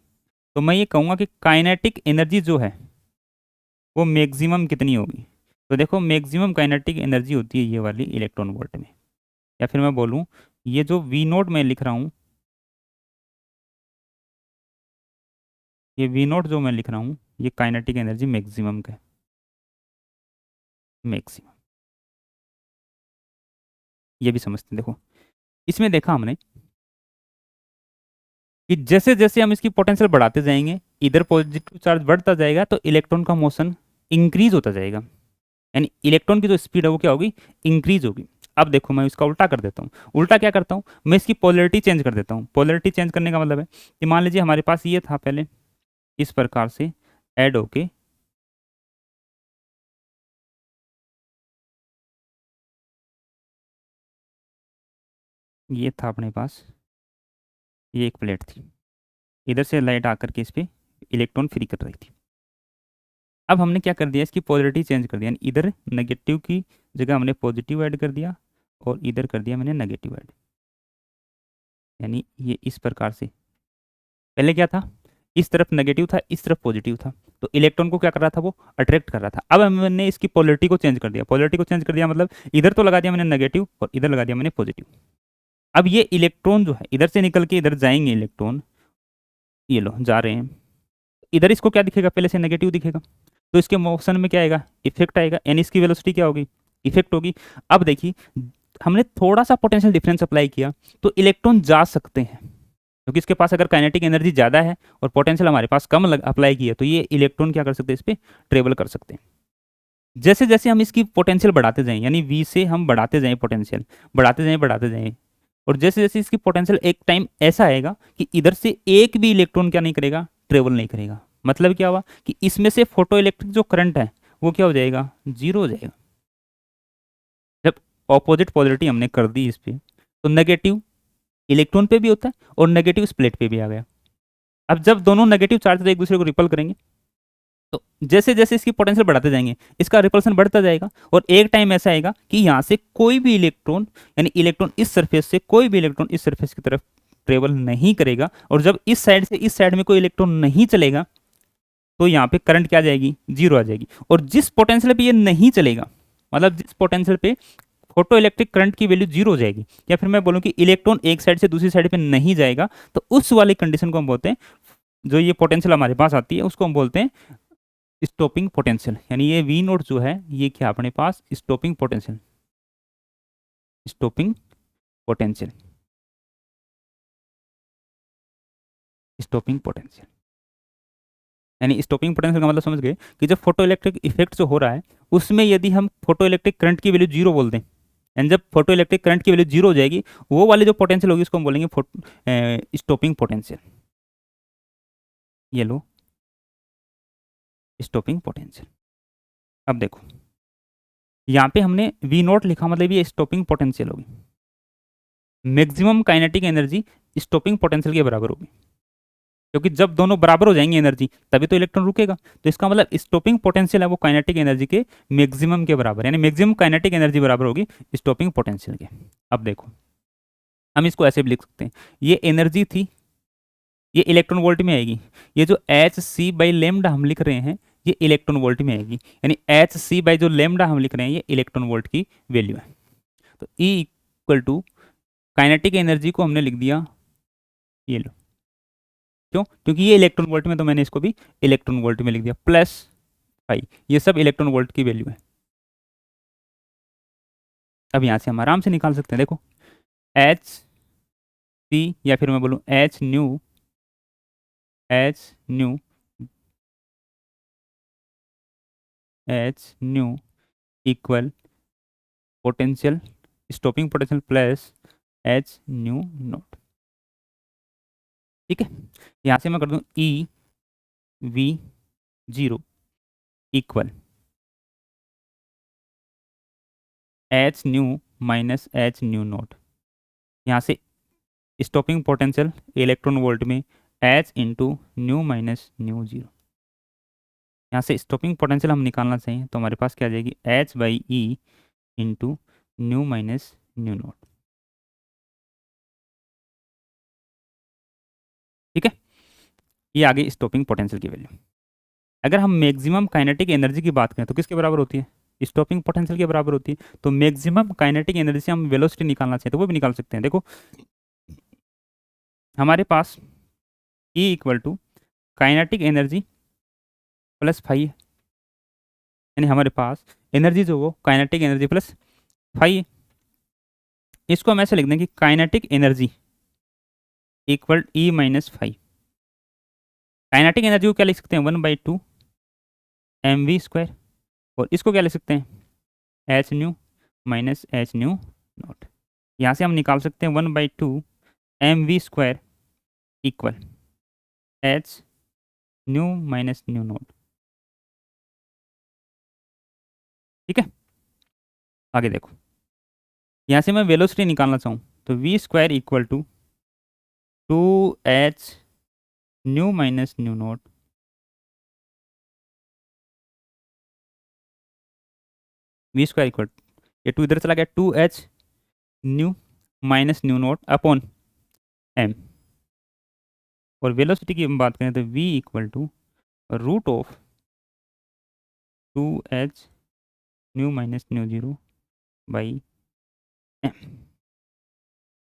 तो मैं ये कहूँगा कि काइनेटिक एनर्जी जो है वो मैक्सिमम कितनी होगी। तो देखो मैक्सिमम काइनेटिक एनर्जी होती है ये वाली इलेक्ट्रॉन वोल्ट में, या फिर मैं बोलूँ ये जो वी नोट मैं लिख रहा हूँ, ये वी नोट जो मैं लिख रहा हूँ ये काइनेटिक एनर्जी मैक्सिमम का है, मैक्सिमम। ये भी समझते हैं, देखो इसमें देखा हमने कि जैसे जैसे हम इसकी पोटेंशियल बढ़ाते जाएंगे, इधर पॉजिटिव चार्ज बढ़ता जाएगा तो इलेक्ट्रॉन का मोशन इंक्रीज होता जाएगा, यानी इलेक्ट्रॉन की जो स्पीड है वो क्या होगी, इंक्रीज होगी। अब देखो मैं इसका उल्टा कर देता हूँ। उल्टा क्या करता हूँ, मैं इसकी पोलरिटी चेंज कर देता हूँ। पोलरिटी चेंज करने का मतलब है कि मान लीजिए हमारे पास ये था पहले, इस प्रकार से ऐड होके ये था अपने पास, ये एक प्लेट थी, इधर से लाइट आकर के इस पे इलेक्ट्रॉन फ्री कर रही थी। अब हमने क्या कर दिया, इसकी पोलरिटी चेंज कर दिया, यानी इधर नेगेटिव की जगह हमने पॉजिटिव ऐड कर दिया और इधर कर दिया मैंने नेगेटिव ऐड। यानी ये इस प्रकार से, पहले क्या था, इस तरफ नेगेटिव था, इस तरफ पॉजिटिव था, तो इलेक्ट्रॉन को क्या कर रहा था, वो अट्रैक्ट कर रहा था। अब मैंने इसकी पोलरिटी को चेंज कर दिया। पोलरिटी को चेंज कर दिया मतलब इधर तो लगा दिया मैंने नेगेटिव और इधर लगा दिया मैंने पॉजिटिव। अब ये इलेक्ट्रॉन जो है इधर से निकल के इधर जाएंगे इलेक्ट्रॉन, ये लो जा रहे हैं, इधर इसको क्या दिखेगा, पहले से नेगेटिव दिखेगा, तो इसके मोशन में क्या आएगा, इफेक्ट आएगा, यानी इसकी वेलोसिटी क्या होगी, इफेक्ट होगी। अब देखिए हमने थोड़ा सा पोटेंशियल डिफरेंस अप्लाई किया तो इलेक्ट्रॉन जा सकते हैं, क्योंकि इसके पास अगर काइनेटिक एनर्जी ज़्यादा है और पोटेंशियल हमारे पास कम अप्लाई किया, तो ये इलेक्ट्रॉन क्या कर सकते हैं, इस पर ट्रेवल कर सकते हैं। जैसे जैसे हम इसकी पोटेंशियल बढ़ाते जाएं, यानी वी से हम बढ़ाते जाएं पोटेंशियल, बढ़ाते जाएं, और जैसे जैसे इसकी पोटेंशियल एक टाइम ऐसा आएगा कि इधर से एक भी इलेक्ट्रॉन क्या नहीं करेगा, ट्रेवल नहीं करेगा। मतलब क्या हुआ कि इसमें से फोटो इलेक्ट्रिक जो करंट है वो क्या हो जाएगा, जीरो हो जाएगा। जब ऑपोजिट पोलरिटी हमने कर दी इस पे, तो नेगेटिव इलेक्ट्रॉन पे भी होता है और नेगेटिव इस प्लेट पे भी आ गया। अब जब दोनों नेगेटिव चार्ज एक दूसरे को रिपल करेंगे, तो जैसे जैसे इसकी पोटेंशियल बढ़ाते जाएंगे इसका रिपल्सन बढ़ता जाएगा, और एक टाइम ऐसा आएगा कि यहाँ से कोई भी इलेक्ट्रॉन, यानी इलेक्ट्रॉन इस सरफेस से कोई भी इलेक्ट्रॉन इस सरफेस की तरफ ट्रेवल नहीं करेगा, और जब इस साइड से इस साइड में कोई इलेक्ट्रॉन नहीं चलेगा तो यहाँ पे करंट क्या आ जाएगी, जीरो आ जाएगी। और जिस पोटेंशियल पे ये नहीं चलेगा, मतलब जिस पोटेंशियल पे फोटो इलेक्ट्रिक करंट की वैल्यू जीरो हो जाएगी, या फिर मैं बोलूँ कि इलेक्ट्रॉन एक साइड से दूसरी साइड पे नहीं जाएगा, तो उस वाली कंडीशन को हम बोलते हैं, जो ये पोटेंशियल हमारे पास आती है उसको हम बोलते हैं स्टॉपिंग पोटेंशियल। यानी ये वी नोट जो है ये क्या अपने पास stopping potential, stopping potential, stopping potential. यानी स्टॉपिंग पोटेंशियल का मतलब समझ गए कि जब फोटो इलेक्ट्रिक इफेक्ट जो हो रहा है उसमें यदि हम फोटो इलेक्ट्रिक करंट की वैल्यू जीरो बोल दें, एंड जब फोटो इलेक्ट्रिक करंट की वैल्यू जीरो हो जाएगी, वो वाली जो पोटेंशियल होगी उसको हम बोलेंगे स्टॉपिंग पोटेंशियल। ये लो स्टॉपिंग पोटेंशियल। अब देखो यहाँ पे हमने वी नोट लिखा, मतलब ये स्टॉपिंग पोटेंशियल होगी, maximum kinetic energy stopping potential के बराबर होगी, क्योंकि जब दोनों बराबर हो जाएंगे एनर्जी तभी तो इलेक्ट्रॉन रुकेगा। तो इसका मतलब स्टॉपिंग पोटेंशियल है वो काइनेटिक एनर्जी के मैक्सिमम के बराबर, यानी मैक्सिमम काइनेटिक एनर्जी बराबर होगी स्टॉपिंग पोटेंशियल के। अब देखो हम इसको ऐसे भी लिख सकते हैं, ये एनर्जी थी, ये इलेक्ट्रॉन वोल्ट में आएगी, ये जो एच सी बाई लेमडा हम लिख रहे हैं ये इलेक्ट्रॉन वोल्ट में आएगी, यानी एच सी बाई जो लेमडा हम लिख रहे हैं ये इलेक्ट्रॉन वोल्ट की वैल्यू है। तो E equal to kinetic energy को हमने लिख दिया, ये लो, क्यों, क्योंकि ये इलेक्ट्रॉन वोल्ट में, तो मैंने इसको भी इलेक्ट्रॉन वोल्ट में लिख दिया, प्लस फाई, ये सब इलेक्ट्रॉन वोल्ट की वैल्यू है। अब यहाँ से हम आराम से निकाल सकते हैं, देखो एच सी, या फिर मैं बोलूँ H nu equal potential, stopping potential plus H new not. ठीक है, यहाँ से मैं कर दूँ E V zero equal H new minus H new not. यहाँ से स्टॉपिंग पोटेंशियल इलेक्ट्रॉन वोल्ट में H into new minus nu zero. यहाँ से स्टॉपिंग पोटेंशियल हम निकालना चाहिए, तो हमारे पास क्या आ जाएगी, H by E into new minus nu not. ठीक है, ये आ गई स्टॉपिंग पोटेंशियल की वैल्यू। अगर हम मैक्सिमम काइनेटिक एनर्जी की बात करें तो किसके बराबर होती है, स्टॉपिंग पोटेंशियल के बराबर होती है। तो मैक्सिमम काइनेटिक एनर्जी से हम वेलोसिटी निकालना चाहिए तो वो भी निकाल सकते हैं। देखो हमारे पास E equal to kinetic energy plus phi, यानी हमारे पास एनर्जी जो वो काइनेटिक एनर्जी प्लस फाई। इसको हम ऐसे लिख दें कि kinetic energy equal E minus phi. Kinetic energy को क्या लिख सकते हैं, 1/2 mv स्क्वायर, और इसको क्या लिख सकते हैं, H new minus H new not. यहाँ से हम निकाल सकते हैं 1/2 mv² equal h new minus nu not. ठीक है, आगे देखो, यहाँ से मैं वेलोसिटी निकालना चाहूँ तो v² equal to 2h nu minus nu naught v² equal, ये 2 इधर चला गया, 2h nu minus nu naught upon m। और वेलोसिटी की हम बात करें तो v equal to root of 2h nu minus nu zero by m।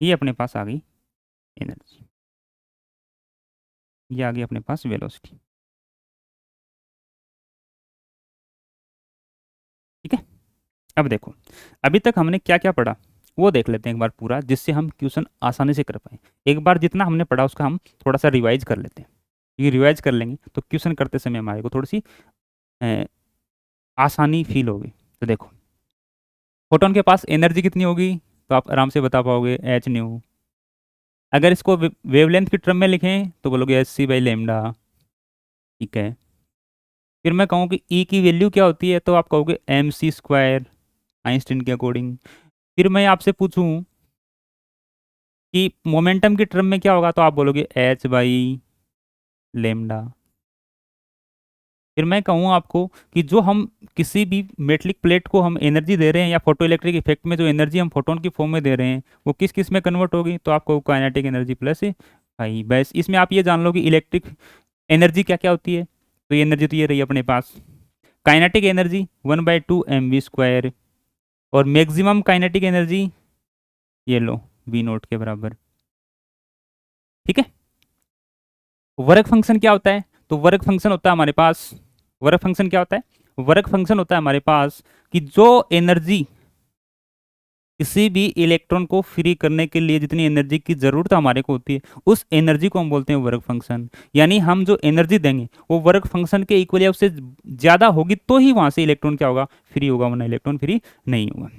ये अपने पास आ गई एनर्जी, ये आ गई अपने पास वेलोसिटी। ठीक है, अब देखो, अभी तक हमने क्या क्या पढ़ा वो देख लेते हैं एक बार पूरा, जिससे हम क्वेश्चन आसानी से कर पाए। एक बार जितना हमने पढ़ा उसका हम थोड़ा सा रिवाइज कर लेते हैं। ये रिवाइज कर लेंगे तो क्वेश्चन करते समय हमारे को थोड़ी सी अ, आसानी फील होगी। तो देखो, फोटोन के पास एनर्जी कितनी होगी तो आप आराम से बता पाओगे, एच न्यू। अगर इसको वेवलेंथ की टर्म में लिखें तो बोलोगे एच सी बाई लेमडा। ठीक है, फिर मैं कहूँ कि ई की वैल्यू क्या होती है तो आप कहोगे mc², आइंस्टीन के अकॉर्डिंग। फिर मैं आपसे पूछूं कि मोमेंटम की टर्म में क्या होगा तो आप बोलोगे एच बाई लेमडा। फिर मैं कहूँ आपको कि जो हम किसी भी मेटलिक प्लेट को हम एनर्जी दे रहे हैं या फोटो इलेक्ट्रिक इफेक्ट में जो एनर्जी हम फोटोन की फॉर्म में दे रहे हैं वो किस किस में कन्वर्ट होगी तो आपको काइनेटिक एनर्जी प्लस आई। बस इसमें आप ये जान लो कि इलेक्ट्रिक एनर्जी क्या क्या होती है। तो ये एनर्जी तो ये रही अपने पास, काइनेटिक एनर्जी 1/2 mv², और मैक्सिमम काइनेटिक एनर्जी ये लो v0 के बराबर। ठीक है, वर्क फंक्शन क्या होता है तो वर्क फंक्शन होता है हमारे पास, वर्क फंक्शन क्या होता है, वर्क फंक्शन होता है हमारे पास कि जो एनर्जी किसी भी इलेक्ट्रॉन को फ्री करने के लिए जितनी एनर्जी की जरूरत हमारे को होती है उस एनर्जी को हम बोलते हैं वर्क फंक्शन। यानी हम जो एनर्जी देंगे वो वर्क फंक्शन के इक्वल या उससे ज्यादा होगी तो ही वहां से इलेक्ट्रॉन क्या होगा, फ्री होगा, वरना इलेक्ट्रॉन फ्री नहीं होगा।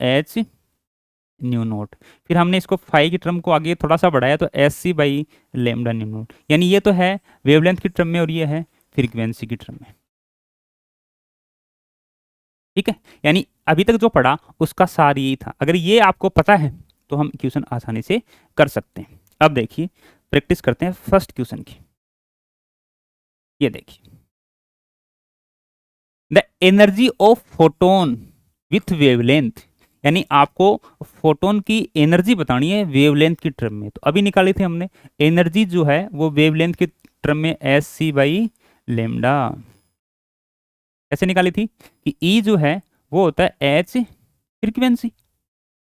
एच न्यू नोट, फिर हमने इसको फाई की टर्म को आगे थोड़ा सा बढ़ाया तो S C by lambda nu naught. यानी ये तो है वेवलेंथ की टर्म में और ये है फ्रीक्वेंसी की टर्म में। ठीक है, यानी अभी तक जो पढ़ा उसका सार यही था। अगर ये आपको पता है तो हम क्वेश्चन आसानी से कर सकते हैं। अब देखिए, प्रैक्टिस करते हैं फर्स्ट क्वेश्चन की। ये देखिए, the energy of photon with wavelength, यानी आपको फोटोन की एनर्जी बतानी है वेवलेंथ की टर्म में। तो अभी निकाली थी हमने एनर्जी जो है वो वेवलेंथ की टर्म में एस सी बाई लेमडा। कैसे निकाली थी कि ई जो है वो होता है एच फ्रीक्वेंसी,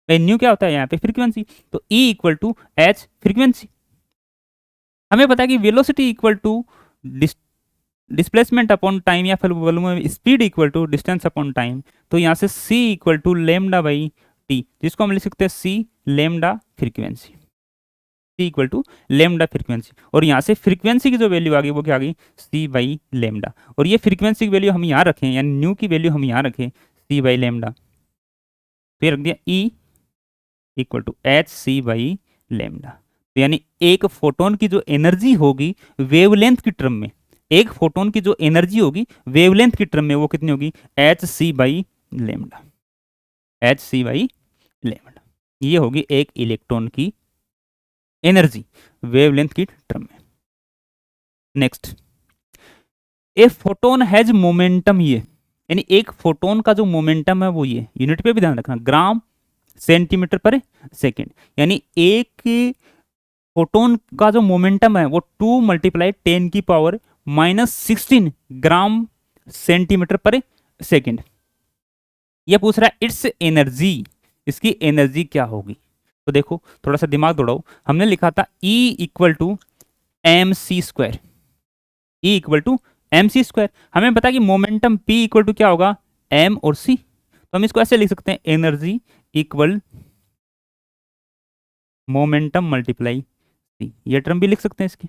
न्यू क्या होता है यहाँ पे फ्रीक्वेंसी, तो E equal to H frequency. हमें पता है कि velocity equal to displacement upon time या फिर volume speed equal to distance upon time. तो यहाँ से c equal to lambda by T, जिसको हम लिख सकते हैं c lambda frequency, c equal to lambda frequency. और यहाँ से फ्रीक्वेंसी की जो वैल्यू आ गई वो क्या आ गई, c बाई लेमडा। और ये फ्रीक्वेंसी की वैल्यू हम यहाँ रखें, यानी न्यू की वैल्यू हम यहाँ रखें c बाई लेमडा, तो ये रख दिया e equal to H C by lambda. तो यानी एक फोटोन की जो एनर्जी होगी वेवलेंथ की टर्म में, एक फोटोन की जो एनर्जी होगी वेवलेंथ की टर्म में वो कितनी होगी, H C by lambda, H C by lambda. ये होगी एक इलेक्ट्रॉन की एनर्जी वेवलेंथ की टर्म में। Next, a photon has momentum, ये यानी एक फोटोन का जो मोमेंटम है वो ये, यूनिट पे भी ध्यान रखना, ग्राम सेंटीमीटर पर सेकेंड। यानी एक फोटोन का जो मोमेंटम है वो 2 मल्टीप्लाई 10⁻⁻16 ग्राम सेंटीमीटर पर सेकेंड। ये पूछ रहा है इट्स एनर्जी, इसकी एनर्जी क्या होगी। तो देखो थोड़ा सा दिमाग दौड़ाओ, हमने लिखा था E equal to mc², E equal to mc²। हमें पता कि मोमेंटम P इक्वल टू क्या होगा, m और c। तो हम इसको ऐसे लिख सकते हैं, energy equal momentum multiply C, ये टर्म भी लिख सकते हैं इसकी।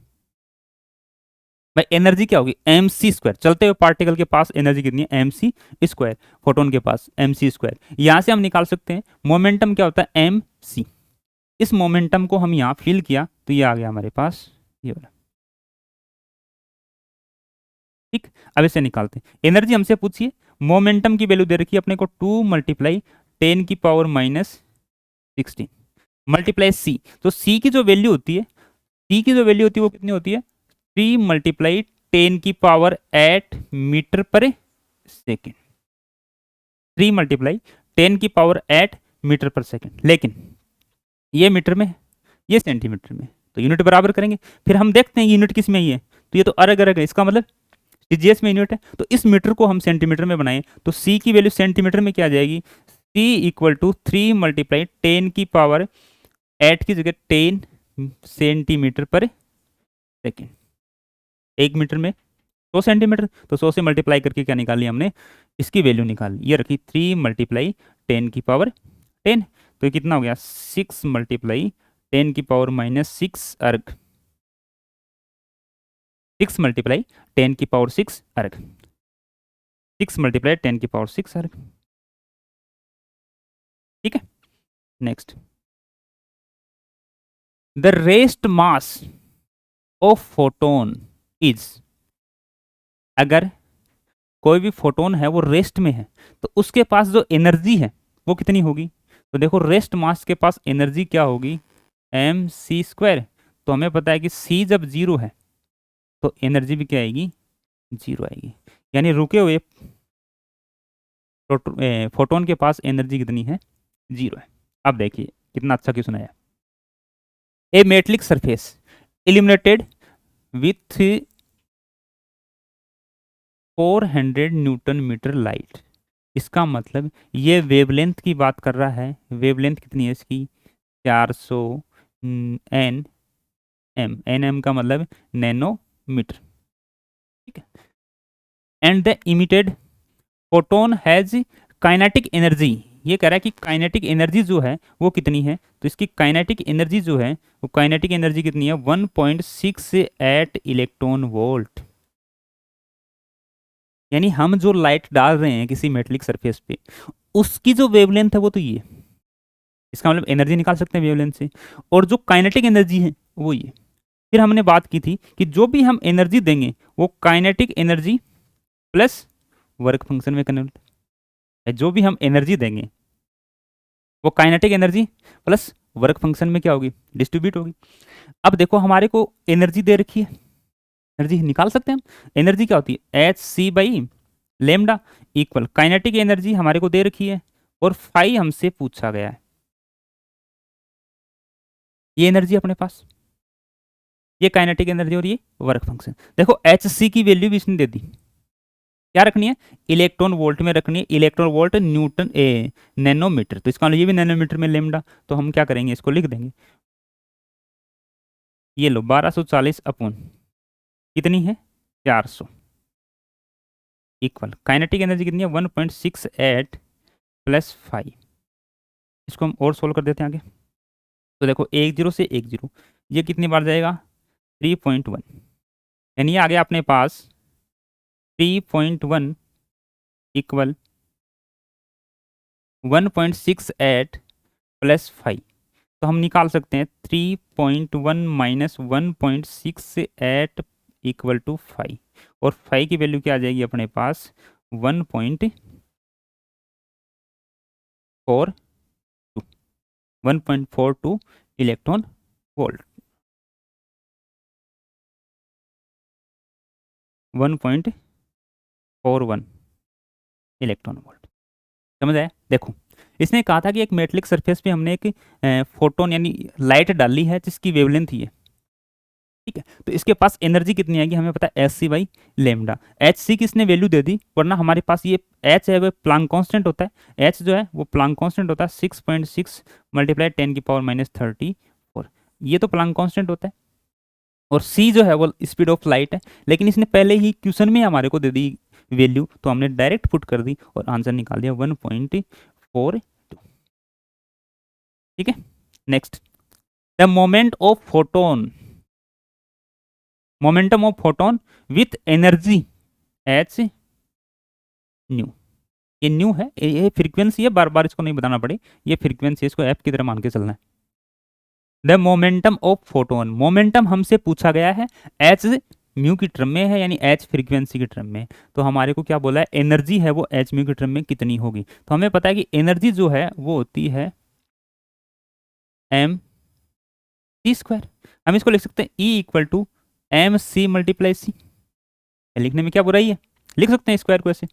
भाई एनर्जी क्या होगी, एम सी स्क्वायर, चलते हुए पार्टिकल के पास एनर्जी कितनी है, एम सी स्क्वायर, फोटोन के पास एम सी स्क्वायर। यहां से हम निकाल सकते हैं मोमेंटम क्या होता है, एम सी। इस मोमेंटम को हम यहाँ फिल किया तो ये आ गया हमारे पास, ये वाला। ठीक, अब इसे निकालते हैं। एनर्जी हमसे पूछिए, मोमेंटम की वैल्यू दे रखी है अपने को 2 मल्टीप्लाई 10⁻⁻16 मल्टीप्लाई सी। तो सी की जो वैल्यू होती है, सी की जो वैल्यू होती है वो कितनी होती है, 3 × 10⁻8 मीटर पर सेकेंड। 3 × 10⁻8 मीटर पर सेकेंड, लेकिन ये मीटर में है, ये सेंटीमीटर में, तो यूनिट बराबर करेंगे। फिर हम देखते हैं यूनिट किस में ही है, तो ये तो अलग अलग है, इसका मतलब सीजीएस में यूनिट है। तो इस मीटर को हम सेंटीमीटर में बनाएं तो सी की वैल्यू सेंटीमीटर में क्या आ जाएगी, सी इक्वल टू 3 × 10⁻8 की जगह 10 सेंटीमीटर पर सेकेंड। एक मीटर में 100 सेंटीमीटर, तो 100 से मल्टीप्लाई करके क्या निकाली हमने, इसकी वैल्यू निकाली, ये रखी 3 × 10⁻10। तो ये कितना हो गया, 6 × 10⁻6 अर्ग, 6 × 10⁻6 अर्ग, 6 × 10⁻6 अर्ग। ठीक है, next, the rest mass of photon is, अगर कोई भी फोटोन है वो रेस्ट में है तो उसके पास जो एनर्जी है वो कितनी होगी। तो देखो रेस्ट मास के पास एनर्जी क्या होगी, एम सी स्क्वायर। तो हमें पता है कि सी जब जीरो है तो एनर्जी भी क्या आएगी, जीरो आएगी। यानी रुके हुए फोटोन के पास एनर्जी कितनी है, जीरो है। अब देखिए कितना अच्छा क्वेश्चन आया। A metallic surface illuminated with 400 newton metre light. इसका मतलब ये वेवलेंथ की बात कर रहा है। वेवलेंथ कितनी है इसकी, 400 एन एम, एन एम का मतलब नैनोमीटर। ठीक है, and the emitted photon has kinetic energy. ये कह रहा है कि काइनेटिक एनर्जी जो है वो कितनी है, तो इसकी काइनेटिक एनर्जी जो है वो काइनेटिक एनर्जी कितनी है, 1.68 इलेक्ट्रॉन वोल्ट। यानी हम जो लाइट डाल रहे हैं किसी मेटलिक सरफेस पे, उसकी जो वेवलेंथ है वो तो ये, इसका मतलब एनर्जी निकाल सकते हैं वेवलेंथ से। और जो काइनेटिक एनर्जी है वो ये। फिर हमने बात की थी कि जो भी हम एनर्जी देंगे वो kinetic energy plus work function में कन्वर्ट है। जो भी हम एनर्जी देंगे वो kinetic energy plus work function में क्या होगी, डिस्ट्रीब्यूट होगी। अब देखो हमारे को एनर्जी दे रखी है, एनर्जी निकाल सकते हैं हम। एनर्जी क्या होती है, H C by lambda equal kinetic energy हमारे को दे रखी है और फाई हमसे पूछा गया है। ये एनर्जी अपने पास, ये काइनेटिक एनर्जी और ये वर्क फंक्शन। देखो एच सी की वैल्यू भी इसने दे दी, क्या रखनी है, इलेक्ट्रॉन वोल्ट में रखनी है। इलेक्ट्रॉन वोल्ट न्यूटन नैनोमीटर, तो इसका मतलब ये भी नैनोमीटर में लेमडा। तो हम क्या करेंगे, इसको लिख देंगे, ये लो 1240 अपॉन कितनी है, 400 इक्वल काइनेटिक एनर्जी कितनी है, 1.68 प्लस 5। इसको हम और सोल्व कर देते हैं आगे। तो देखो 10 से 10, ये कितनी बार जाएगा, 3.1। यानी आ गया अपने पास 3.1 इक्वल 1.68 प्लस 5। तो हम निकाल सकते हैं 3.1 माइनस 1.68 इक्वल टू 5। और 5 की वैल्यू क्या आ जाएगी अपने पास, 1.42 इलेक्ट्रॉन वोल्ट, 1.41 इलेक्ट्रॉन वोल्ट। समझ आया। देखो इसने कहा था कि एक मेटलिक सरफेस पे हमने एक फोटोन यानी लाइट डाली है जिसकी वेवलेंथ ही है। ठीक है, तो इसके पास एनर्जी कितनी आएगी, हमें पता है H C by lambda. H C की इसने वैल्यू दे दी, वरना हमारे पास ये एच है वो प्लांक कांस्टेंट होता है। एच जो है वो प्लांक कांस्टेंट होता है 6.6 मल्टीप्लाई 10⁻⁻34। ये तो प्लांक कांस्टेंट होता है। और सी जो है वो स्पीड ऑफ लाइट है, लेकिन इसने पहले ही क्वेश्चन में हमारे को दे दी वैल्यू, तो हमने डायरेक्ट पुट कर दी और आंसर निकाल दिया 1.42। ठीक है, next, the moment of photon momentum of photon with energy H new. ये न्यू है, ये फ्रीक्वेंसी है, बार बार इसको नहीं बताना पड़े, ये फ्रीक्वेंसी, इसको एफ की तरह मान के चलना है। The momentum of photon, momentum हमसे पूछा गया है एच म्यू की टर्म में है, यानी एच फ्रीक्वेंसी की टर्म में। तो हमारे को क्या बोला है, एनर्जी है वो एच म्यू की टर्म में कितनी होगी। तो हमें पता है कि एनर्जी जो है वो होती है एम सी स्क्वायर। हम इसको लिख सकते हैं E equal to M C multiply C. लिखने में क्या बुराई है, लिख सकते हैं स्क्वायर को ऐसे,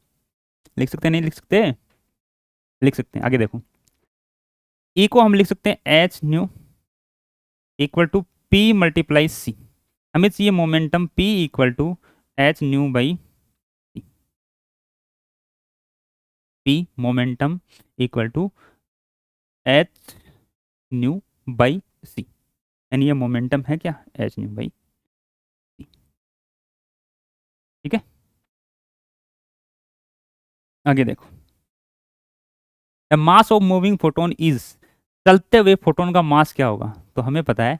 लिख सकते हैं, नहीं लिख सकते, लिख सकते हैं। आगे देखो, ई को हम लिख सकते हैं H nu equal to P multiply C. हमें चाहिए momentum P equal to H nu by P, momentum equal to H nu by C, यानी ये मोमेंटम है क्या, एच न्यू बाई सी। ठीक है, आगे देखो, the mass of moving photon is, चलते हुए फोटोन का मास क्या होगा। तो हमें पता है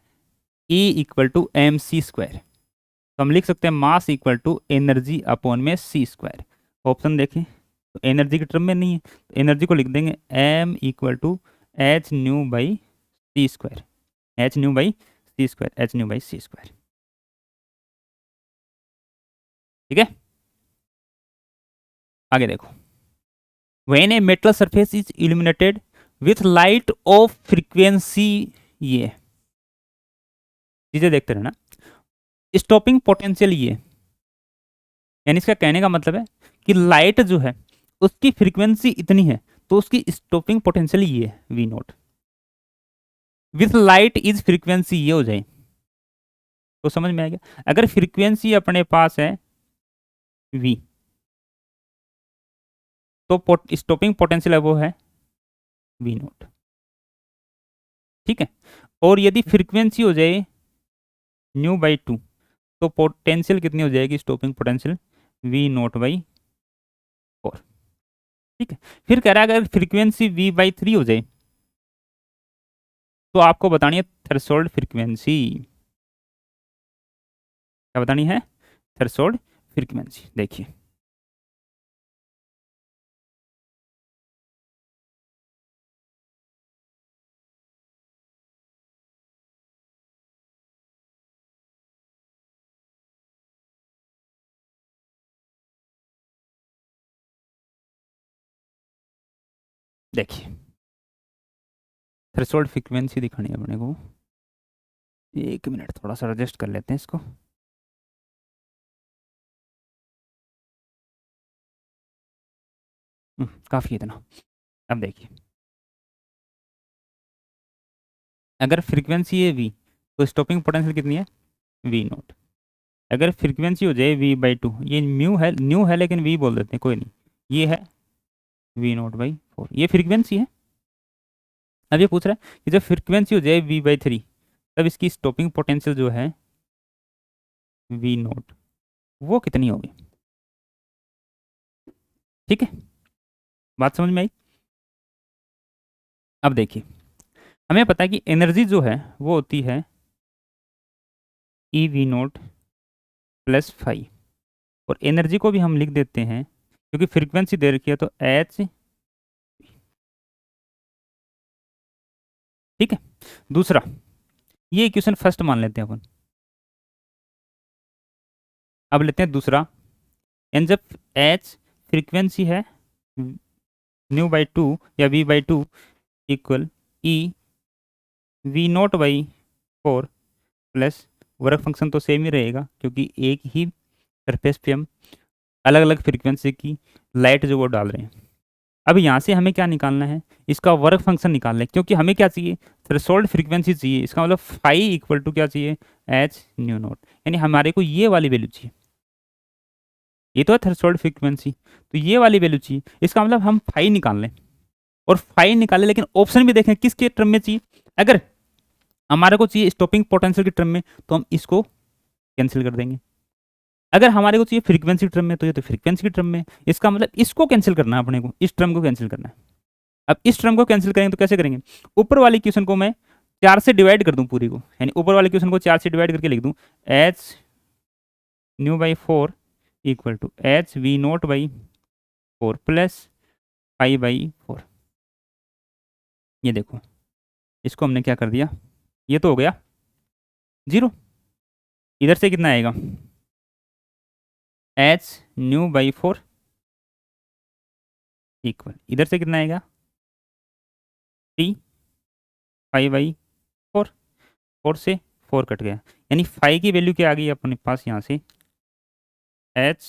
E equal to M C square. तो हम लिख सकते हैं mass equal to energy upon में सी स्क्वायर। ऑप्शन देखें तो एनर्जी की टर्म में नहीं है, तो एनर्जी को लिख देंगे M equal to H nu by C square, H nu by C square, H nu by C square. ठीक है, आगे देखो, when a metal surface is illuminated with light of frequency, ये चीजें देखते रहना, स्टॉपिंग पोटेंशियल ये, यानी इसका कहने का मतलब है कि लाइट जो है उसकी फ्रीक्वेंसी इतनी है तो उसकी स्टॉपिंग पोटेंशियल ये है V naught. With light is frequency ये हो जाए तो समझ में आएगा। अगर फ्रीक्वेंसी अपने पास है वी तो स्टॉपिंग पोटेंशियल है वो है वी नॉट। ठीक है, और यदि फ्रीक्वेंसी हो जाए न्यू बाई टू तो पोटेंशियल कितनी हो जाएगी, stopping potential V naught by four. ठीक है, फिर कह रहा है अगर फ्रीक्वेंसी वी बाई थ्री हो जाए तो आपको बतानी है थ्रेशोल्ड फ्रीक्वेंसी। क्या बतानी है, थ्रेशोल्ड फ्रीक्वेंसी। देखिए देखिए थ्रेशोल्ड फ्रीक्वेंसी दिखानी है अपने को, एक मिनट थोड़ा सा एडजस्ट कर लेते हैं इसको। काफ़ी इतना। अब देखिए अगर फ्रीक्वेंसी है वी तो स्टॉपिंग पोटेंशियल कितनी है वी नॉट। अगर फ्रीक्वेंसी हो जाए वी बाई टू, ये म्यू है न्यू है लेकिन वी बोल देते हैं कोई नहीं, ये है वी नॉट बाई फोर, ये फ्रीक्वेंसी है। अब ये पूछ रहा है कि जब फ्रीक्वेंसी हो जाए वी बाई थ्री तब इसकी स्टॉपिंग पोटेंशियल जो है वी नॉट वो कितनी होगी। ठीक है, बात समझ में आई। अब देखिए हमें पता है कि एनर्जी जो है वो होती है ई वी नॉट प्लस फाइव, और एनर्जी को भी हम लिख देते हैं क्योंकि फ्रीक्वेंसी दे रखी है तो एच। ठीक है, दूसरा ये इक्वेशन फर्स्ट मान लेते हैं अपन। अब लेते हैं दूसरा, एन जब एच फ्रीक्वेंसी है न्यू बाई टू या V by two equal E V naught by four plus work function तो सेम ही रहेगा क्योंकि एक ही सरफेस पे हम अलग अलग फ्रीक्वेंसी की लाइट जो वो डाल रहे हैं। अब यहाँ से हमें क्या निकालना है, इसका वर्क फंक्शन निकालना है क्योंकि हमें क्या चाहिए, थ्रेशोल्ड फ्रीक्वेंसी चाहिए। इसका मतलब फाई इक्वल टू क्या चाहिए, एच न्यू नॉट, यानी हमारे को ये वाली वैल्यू चाहिए। ये तो है थ्रेशोल्ड फ्रीक्वेंसी, तो ये वाली वैल्यू चाहिए। इसका मतलब हम फाई निकाल लें, और फाई निकालें लेकिन ऑप्शन भी देखें किसके टर्म में चाहिए। अगर हमारे को चाहिए स्टॉपिंग पोटेंशियल के टर्म में तो हम इसको कैंसिल कर देंगे। अगर हमारे को चाहिए फ्रीक्वेंसी टर्म में तो ये तो फ्रीक्वेंसी की टर्म में, इसका मतलब इसको कैंसिल करना है अपने को, इस टर्म को कैंसिल करना है। अब इस टर्म को कैंसिल करेंगे तो कैसे करेंगे, ऊपर वाली क्वेश्चन को मैं 4 से डिवाइड कर दूं पूरी को, यानी ऊपर वाले क्वेश्चन को 4 से डिवाइड करके लिख दूं H nu by 4 equal to H V naught by 4 plus pi by 4। ये देखो, इसको हमने क्या कर दिया, ये तो हो गया 0। इधर से कितना आएगा, एच न्यू बाई 4 इक्वल, इधर से कितना आएगा, टी फाइव बाई 4। 4 से 4 कट गया, यानी फाइव की वैल्यू क्या आ गई अपने पास यहाँ से, एच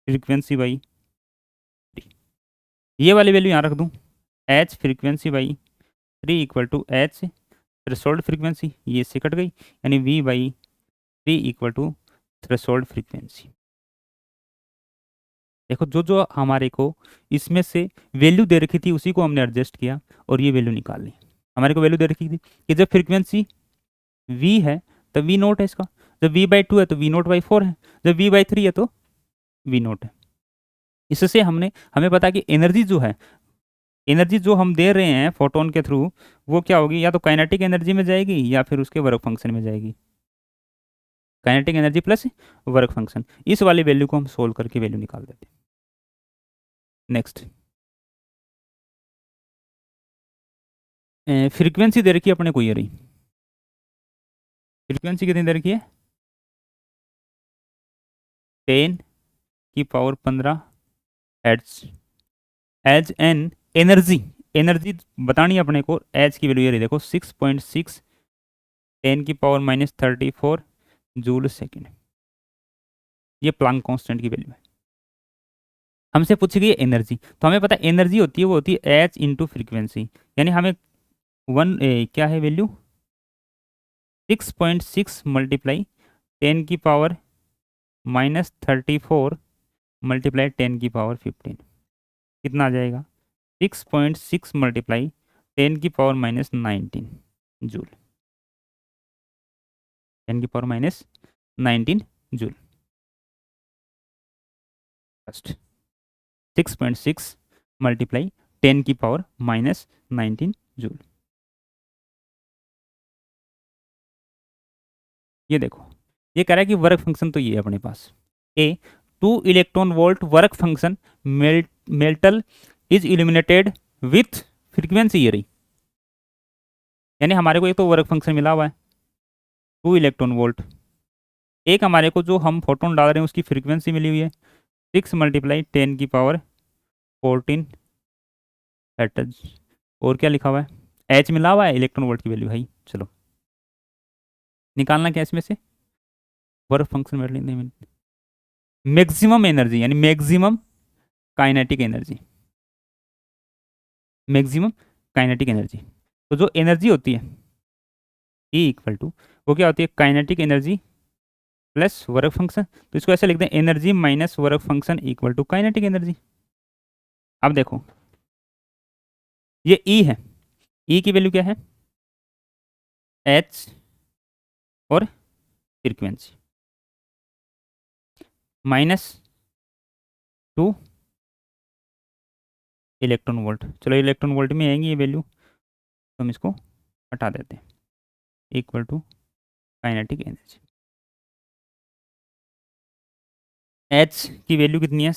फ्रीक्वेंसी बाई 3। ये वाली वैल्यू यहाँ रख दूँ, H frequency by 3 equal to H threshold frequency, ये इससे कट गई, यानी V by 3 equal to threshold frequency. देखो जो जो हमारे को इसमें से वैल्यू दे रखी थी उसी को हमने एडजस्ट किया और ये वैल्यू निकाल ली। हमारे को वैल्यू दे रखी थी कि जब फ्रीक्वेंसी v है तो v नोट है इसका, जब v बाई 2 है तो v नोट बाई 4 है, जब v बाई 3 है तो v नोट है। इससे हमें पता कि एनर्जी जो है, एनर्जी जो हम दे रहे हैं फोटोन के थ्रू, वो क्या होगी, या तो काइनेटिक एनर्जी में जाएगी या फिर उसके वर्क फंक्शन में जाएगी। Kinetic energy plus work function, इस वाली वैल्यू को हम सोल्व करके वैल्यू निकाल देते हैं। नेक्स्ट, फ्रीक्वेंसी दे रखी है अपने को, ये रही फ्रीक्वेंसी कितनी दे रखी है, 10 की power 15 hertz। As an energy, energy बतानी है अपने को, एच की वैल्यू ये रही देखो 6.6 10 की पावर -34 जूल सेकेंड। ये प्लांक कांस्टेंट की वैल्यू है। हमसे पूछी गई एनर्जी, तो हमें पता एनर्जी होती है, वो होती है एच इंटू फ्रीक्वेंसी, यानी हमें क्या है वैल्यू, 6.6 मल्टीप्लाई 10 की पावर -34 मल्टीप्लाई 10 की पावर 15, कितना आ जाएगा, 6.6 मल्टीप्लाई 10 की पावर -19 जूल, 10 की पावर -19 जूल। फर्स्ट 6.6 मल्टीप्लाई 10 की पावर -19 जूल। ये देखो, ये कह रहा है कि वर्क फंक्शन तो ये है अपने पास, ए 2 electron volt work function metal is illuminated with frequency, ये रही, यानी हमारे को एक तो वर्क फंक्शन मिला हुआ है 2 इलेक्ट्रॉन वोल्ट, एक हमारे को जो हम फोटोन डाल रहे हैं उसकी फ्रीक्वेंसी मिली हुई है 6 मल्टीप्लाई 10 की पावर 14 हर्ट्ज, और क्या लिखा हुआ है, एच मिला हुआ है इलेक्ट्रॉन वोल्ट की वैल्यू भाई। चलो निकालना क्या इसमें से, वर्क फंक्शन मैक्सिमम एनर्जी, यानी maximum kinetic energy, maximum kinetic energy. तो जो एनर्जी होती है E इक्वल टू, वो क्या होती है, kinetic energy plus work function, तो इसको ऐसे लिखते हैं energy minus work function equal to kinetic energy. अब देखो ये E है, E की वैल्यू क्या है, H और फ्रीक्वेंसी -2 इलेक्ट्रॉन वोल्ट। चलो इलेक्ट्रॉन वोल्ट में आएंगी ये वैल्यू, तो हम इसको हटा देते हैं, equal to kinetic energy. H की वैल्यू कितनी है,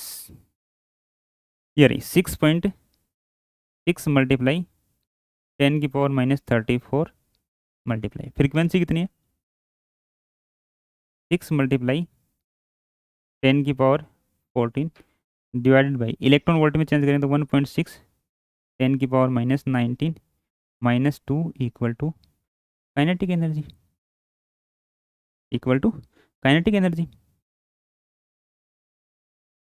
ये रही 6.6 मल्टीप्लाई 10 की पावर -34 मल्टीप्लाई, फ्रीक्वेंसी कितनी है 6 मल्टीप्लाई 10 की power 14 divided by, electron volt में चेंज करें तो 1.6 10 की power -19 -2 equal to kinetic energy, equal to kinetic energy.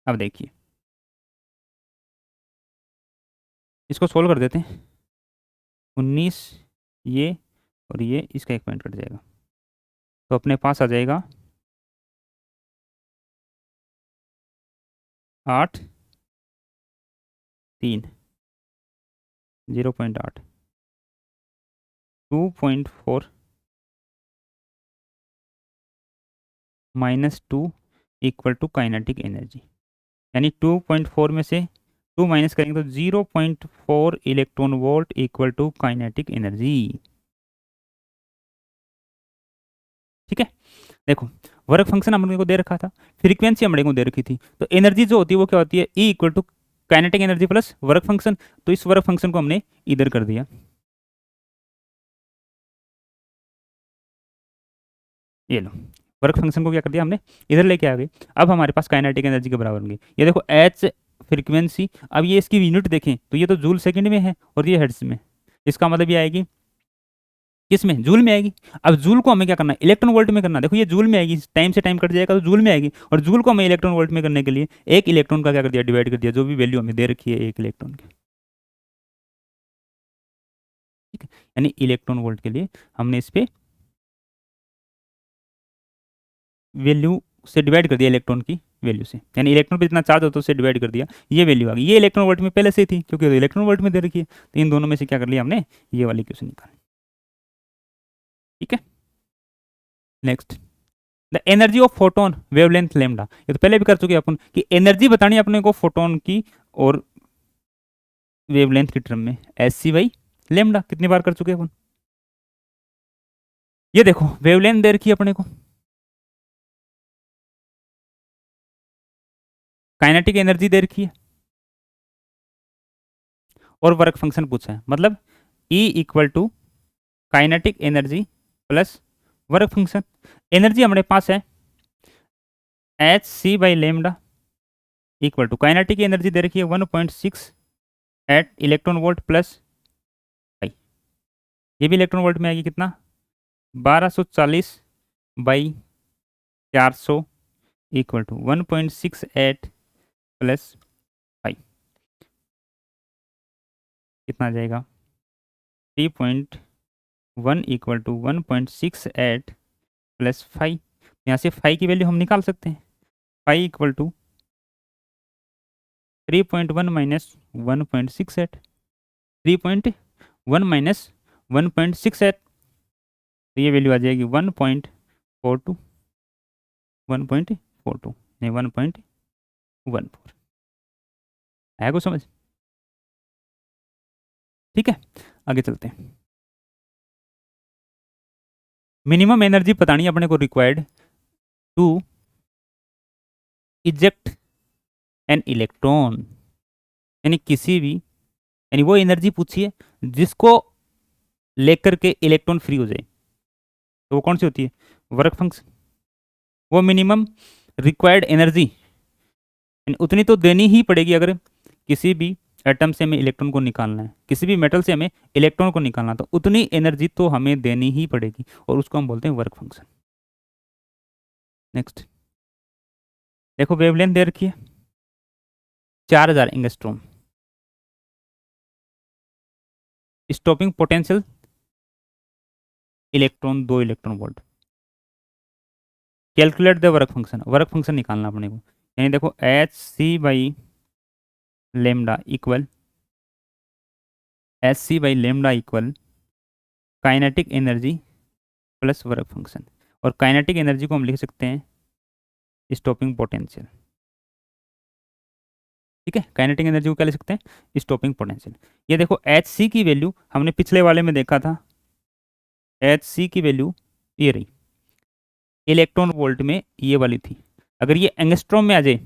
अब देखिए इसको सोल्व कर देते हैं, 19 ये और ये, इसका एक पॉइंट कट जाएगा, तो अपने पास आ जाएगा 8 3 0.8 2.4 -2 इक्वल टू काइनेटिक एनर्जी, यानी 2.4 में से 2 माइनस करेंगे तो 0.4 electron volt equal to kinetic energy. ठीक है, देखो वर्क फंक्शन हमने को दे रखा था, फ्रीक्वेंसी हमने को दे रखी थी, तो एनर्जी जो होती है वो क्या होती है, E equal to kinetic energy plus work function. तो इस वर्क फंक्शन को हमने इधर कर दिया, ये लो वर्क फंक्शन को क्या कर दिया हमने, इधर लेके आ गए। अब हमारे पास काइनेटिक एनर्जी के बराबर होंगे, ये देखो एच फ्रीक्वेंसी। अब ये इसकी यूनिट देखें तो ये तो जूल सेकंड में है और ये हर्ट्ज में, इसका मतलब ये आएगी किस में, जूल में आएगी। अब जूल को हमें क्या करना है, इलेक्ट्रॉन वोल्ट में करना है। देखो ये जूल में आएगी, टाइम से टाइम कट जाएगा तो जूल में आएगी, और जूल को हमें इलेक्ट्रॉन वोल्ट में करने के लिए एक इलेक्ट्रॉन का क्या कर दिया, डिवाइड कर दिया, जो भी वैल्यू हमें दे रखी है एक इलेक्ट्रॉन की, ठीक है। यानी इलेक्ट्रॉन वोल्ट के लिए हमने इस पे वैल्यू से डिवाइड कर दिया, इलेक्ट्रॉन की वैल्यू से, यानी इलेक्ट्रॉन पे जितना चार्ज होता है उससे डिवाइड कर दिया, ये वैल्यू आ गई। ये इलेक्ट्रॉन वोल्ट में पहले से ही थी क्योंकि इलेक्ट्रॉन वोल्ट में दे रखी है, तो इन दोनों में से क्या कर लिया हमने, ये वाली क्वेश्चन निकाली, ठीक है। Next, the energy of photon wavelength lambda, ये तो पहले भी कर चुके हैं अपन कि एनर्जी बतानी है अपने को फोटोन की और वेवलेंथ की टर्म में, एस सी बाई लेमडा, कितनी बार कर चुके हैं अपन। ये देखो वेवलेंथ दे रखी है अपने को, काइनेटिक एनर्जी दे रखी है और वर्क फंक्शन पूछा है, मतलब E equal to kinetic energy plus work function. Energy हमारे पास है H C by lambda equal to kinetic energy दे रखी है 1.6 eight electron volt plus I, ये भी इलेक्ट्रॉन वोल्ट में आएगी, कितना 1240 by 400 equal to 1.68 plus five, कितना आ जाएगा 3.1 इक्वल टू 1.68 प्लस फाइव। यहाँ से फाइव की वैल्यू हम निकाल सकते हैं, five equal to 3.1 minus 1.68, 3.1 minus 1.68, तो ये वैल्यू आ जाएगी 1.42, 1.42 नहीं 1.14, आया कुछ समझ, ठीक है। आगे चलते हैं, मिनिमम एनर्जी बतानी है अपने को required to eject an electron, यानी किसी भी, यानी वो एनर्जी पूछिए जिसको लेकर के इलेक्ट्रॉन फ्री हो जाए, तो वो कौन सी होती है, वर्क फंक्शन। वो मिनिमम रिक्वायर्ड एनर्जी उतनी तो देनी ही पड़ेगी, अगर किसी भी एटम से हमें इलेक्ट्रॉन को निकालना है, किसी भी मेटल से हमें इलेक्ट्रॉन को निकालना है, तो उतनी एनर्जी तो हमें देनी ही पड़ेगी, और उसको हम बोलते हैं वर्क फंक्शन। नेक्स्ट, देखो वेवलेंथ दे रखी है 4000 angstrom, stopping potential electron 2 electron volt, calculate the work function, work function निकालना अपने को, यानी देखो H C by lambda equal H C by lambda equal kinetic energy plus work function, और काइनेटिक एनर्जी को हम लिख सकते हैं स्टॉपिंग पोटेंशियल, ठीक है। काइनेटिक एनर्जी को क्या लिख सकते हैं, स्टॉपिंग पोटेंशियल। ये देखो एच सी की वैल्यू हमने पिछले वाले में देखा था, एच सी की वैल्यू ये रही, इलेक्ट्रॉन वोल्ट में ये वाली थी, अगर ये एंगस्ट्रॉम में आ जाए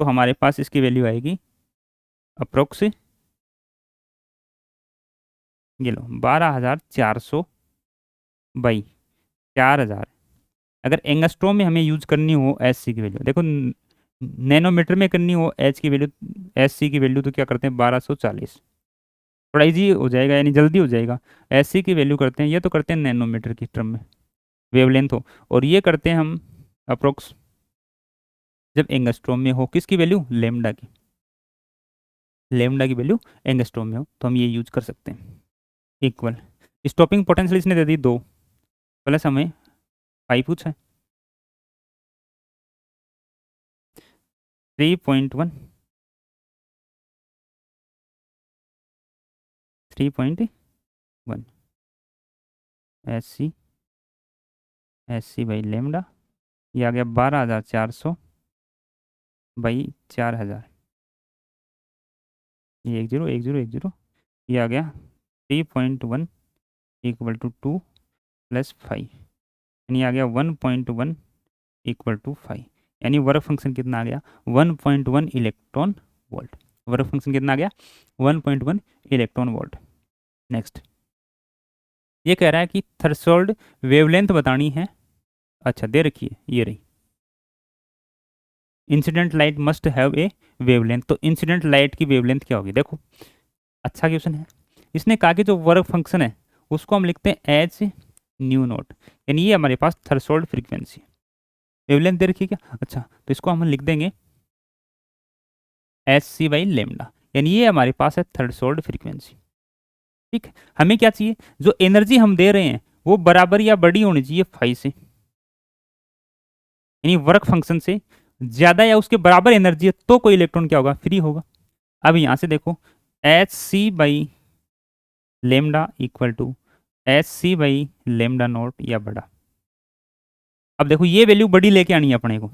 तो हमारे पास इसकी वैल्यू आएगी अप्रोक्स, ये लो 12400 बाई 4000। अगर एंगस्ट्रॉम में हमें यूज करनी हो एच सी की वैल्यू, देखो नैनोमीटर में करनी हो एच की वैल्यू, एच सी की वैल्यू, तो क्या करते हैं 1240, थोड़ा इजी हो जाएगा यानी जल्दी हो जाएगा। एच सी की वैल्यू करते हैं, ये तो करते हैं नैनोमीटर की टर्म में वेवलेंथ हो, और ये करते हैं हम अप्रोक्स जब एंगस्ट्रॉम में हो, किसकी वैल्यू, लेमडा की, लेमडा की वैल्यू एंगस्ट्रॉम में हो, तो हम ये यूज कर सकते हैं। इक्वल स्टॉपिंग पोटेंशियल इसने दे दी 2, प्लस हमें 5 पूछा है, 3.1, 3.1 S C, S C by lambda, ये आ गया 12400 बाई 4000, ये 10 10 10, ये आ गया 3.1 इक्वल टू 2 प्लस 5, यानी आ गया 1.1 इक्वल टू 5, यानी वर्क फंक्शन कितना आ गया 1.1 इलेक्ट्रॉन वोल्ट। वर्क फंक्शन कितना आ गया 1.1 इलेक्ट्रॉन वोल्ट। नेक्स्ट ये कह रहा है कि थ्रेशोल्ड वेवलेंथ बतानी है। अच्छा दे रखी है, ये रही, incident light must have a wavelength. तो इंसिडेंट लाइट की वेवलेंथ क्या होगी, देखो अच्छा क्वेश्चन है। इसने कहा कि जो वर्क फंक्शन है उसको हम लिखते हैं एच न्यू नोट, यानी ये हमारे पास थ्रेशोल्ड फ्रीक्वेंसी। वेवलेंथ दे रखी है क्या, अच्छा तो इसको हम लिख देंगे एच सी बाई लेमडा, यानी ये हमारे पास है थ्रेशोल्ड फ्रीक्वेंसी। ठीक है, हमें क्या चाहिए, जो एनर्जी हम दे रहे हैं वो बराबर या बड़ी होनी चाहिए 5 से, यानी वर्क फंक्शन से ज्यादा या उसके बराबर एनर्जी है तो कोई इलेक्ट्रॉन क्या होगा, फ्री होगा। अब यहां से देखो H C by lambda equal to H C by lambda naught या बड़ा। अब देखो ये वैल्यू बड़ी लेके आनी है अपने को,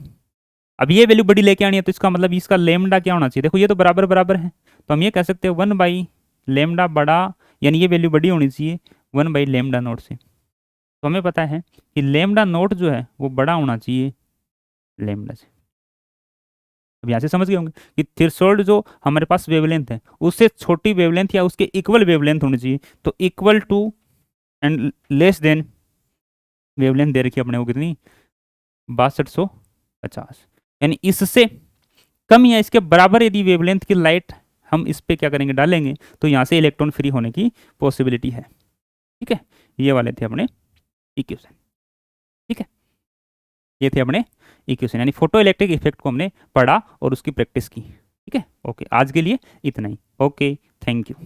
अब ये वैल्यू बड़ी लेके आनी है तो इसका मतलब इसका लेमडा क्या होना चाहिए, देखो ये तो बराबर बराबर है, तो हम ये कह सकते हैं 1 बाई लेमडा बड़ा, यानी ये वैल्यू बड़ी होनी चाहिए 1 बाई लेमडा नोट से। तो हमें पता है कि लेमडा नोट जो है वो बड़ा होना चाहिए लेमडा से। अब यहाँ से समझ गए होंगे कि थ्रेशोल्ड जो हमारे पास वेवलेंथ है उससे छोटी वेवलेंथ या उसके इक्वल वेवलेंथ होनी चाहिए, तो equal to and less than wavelength दे रखी है अपने को कितनी 6250, यानी इससे कम या इसके बराबर यदि वेवलेंथ की लाइट हम इस पे क्या करेंगे डालेंगे तो यहाँ से इलेक्ट्रॉन फ्री होने की पॉसिबिलिटी है। ठीक है, ये वाले थे अपने इक्वेशन। ठीक है, ये थे अपने इक्वेशन, यानी फोटो इलेक्ट्रिक इफेक्ट को हमने पढ़ा और उसकी प्रैक्टिस की। ठीक है, ओके आज के लिए इतना ही, ओके थैंक यू।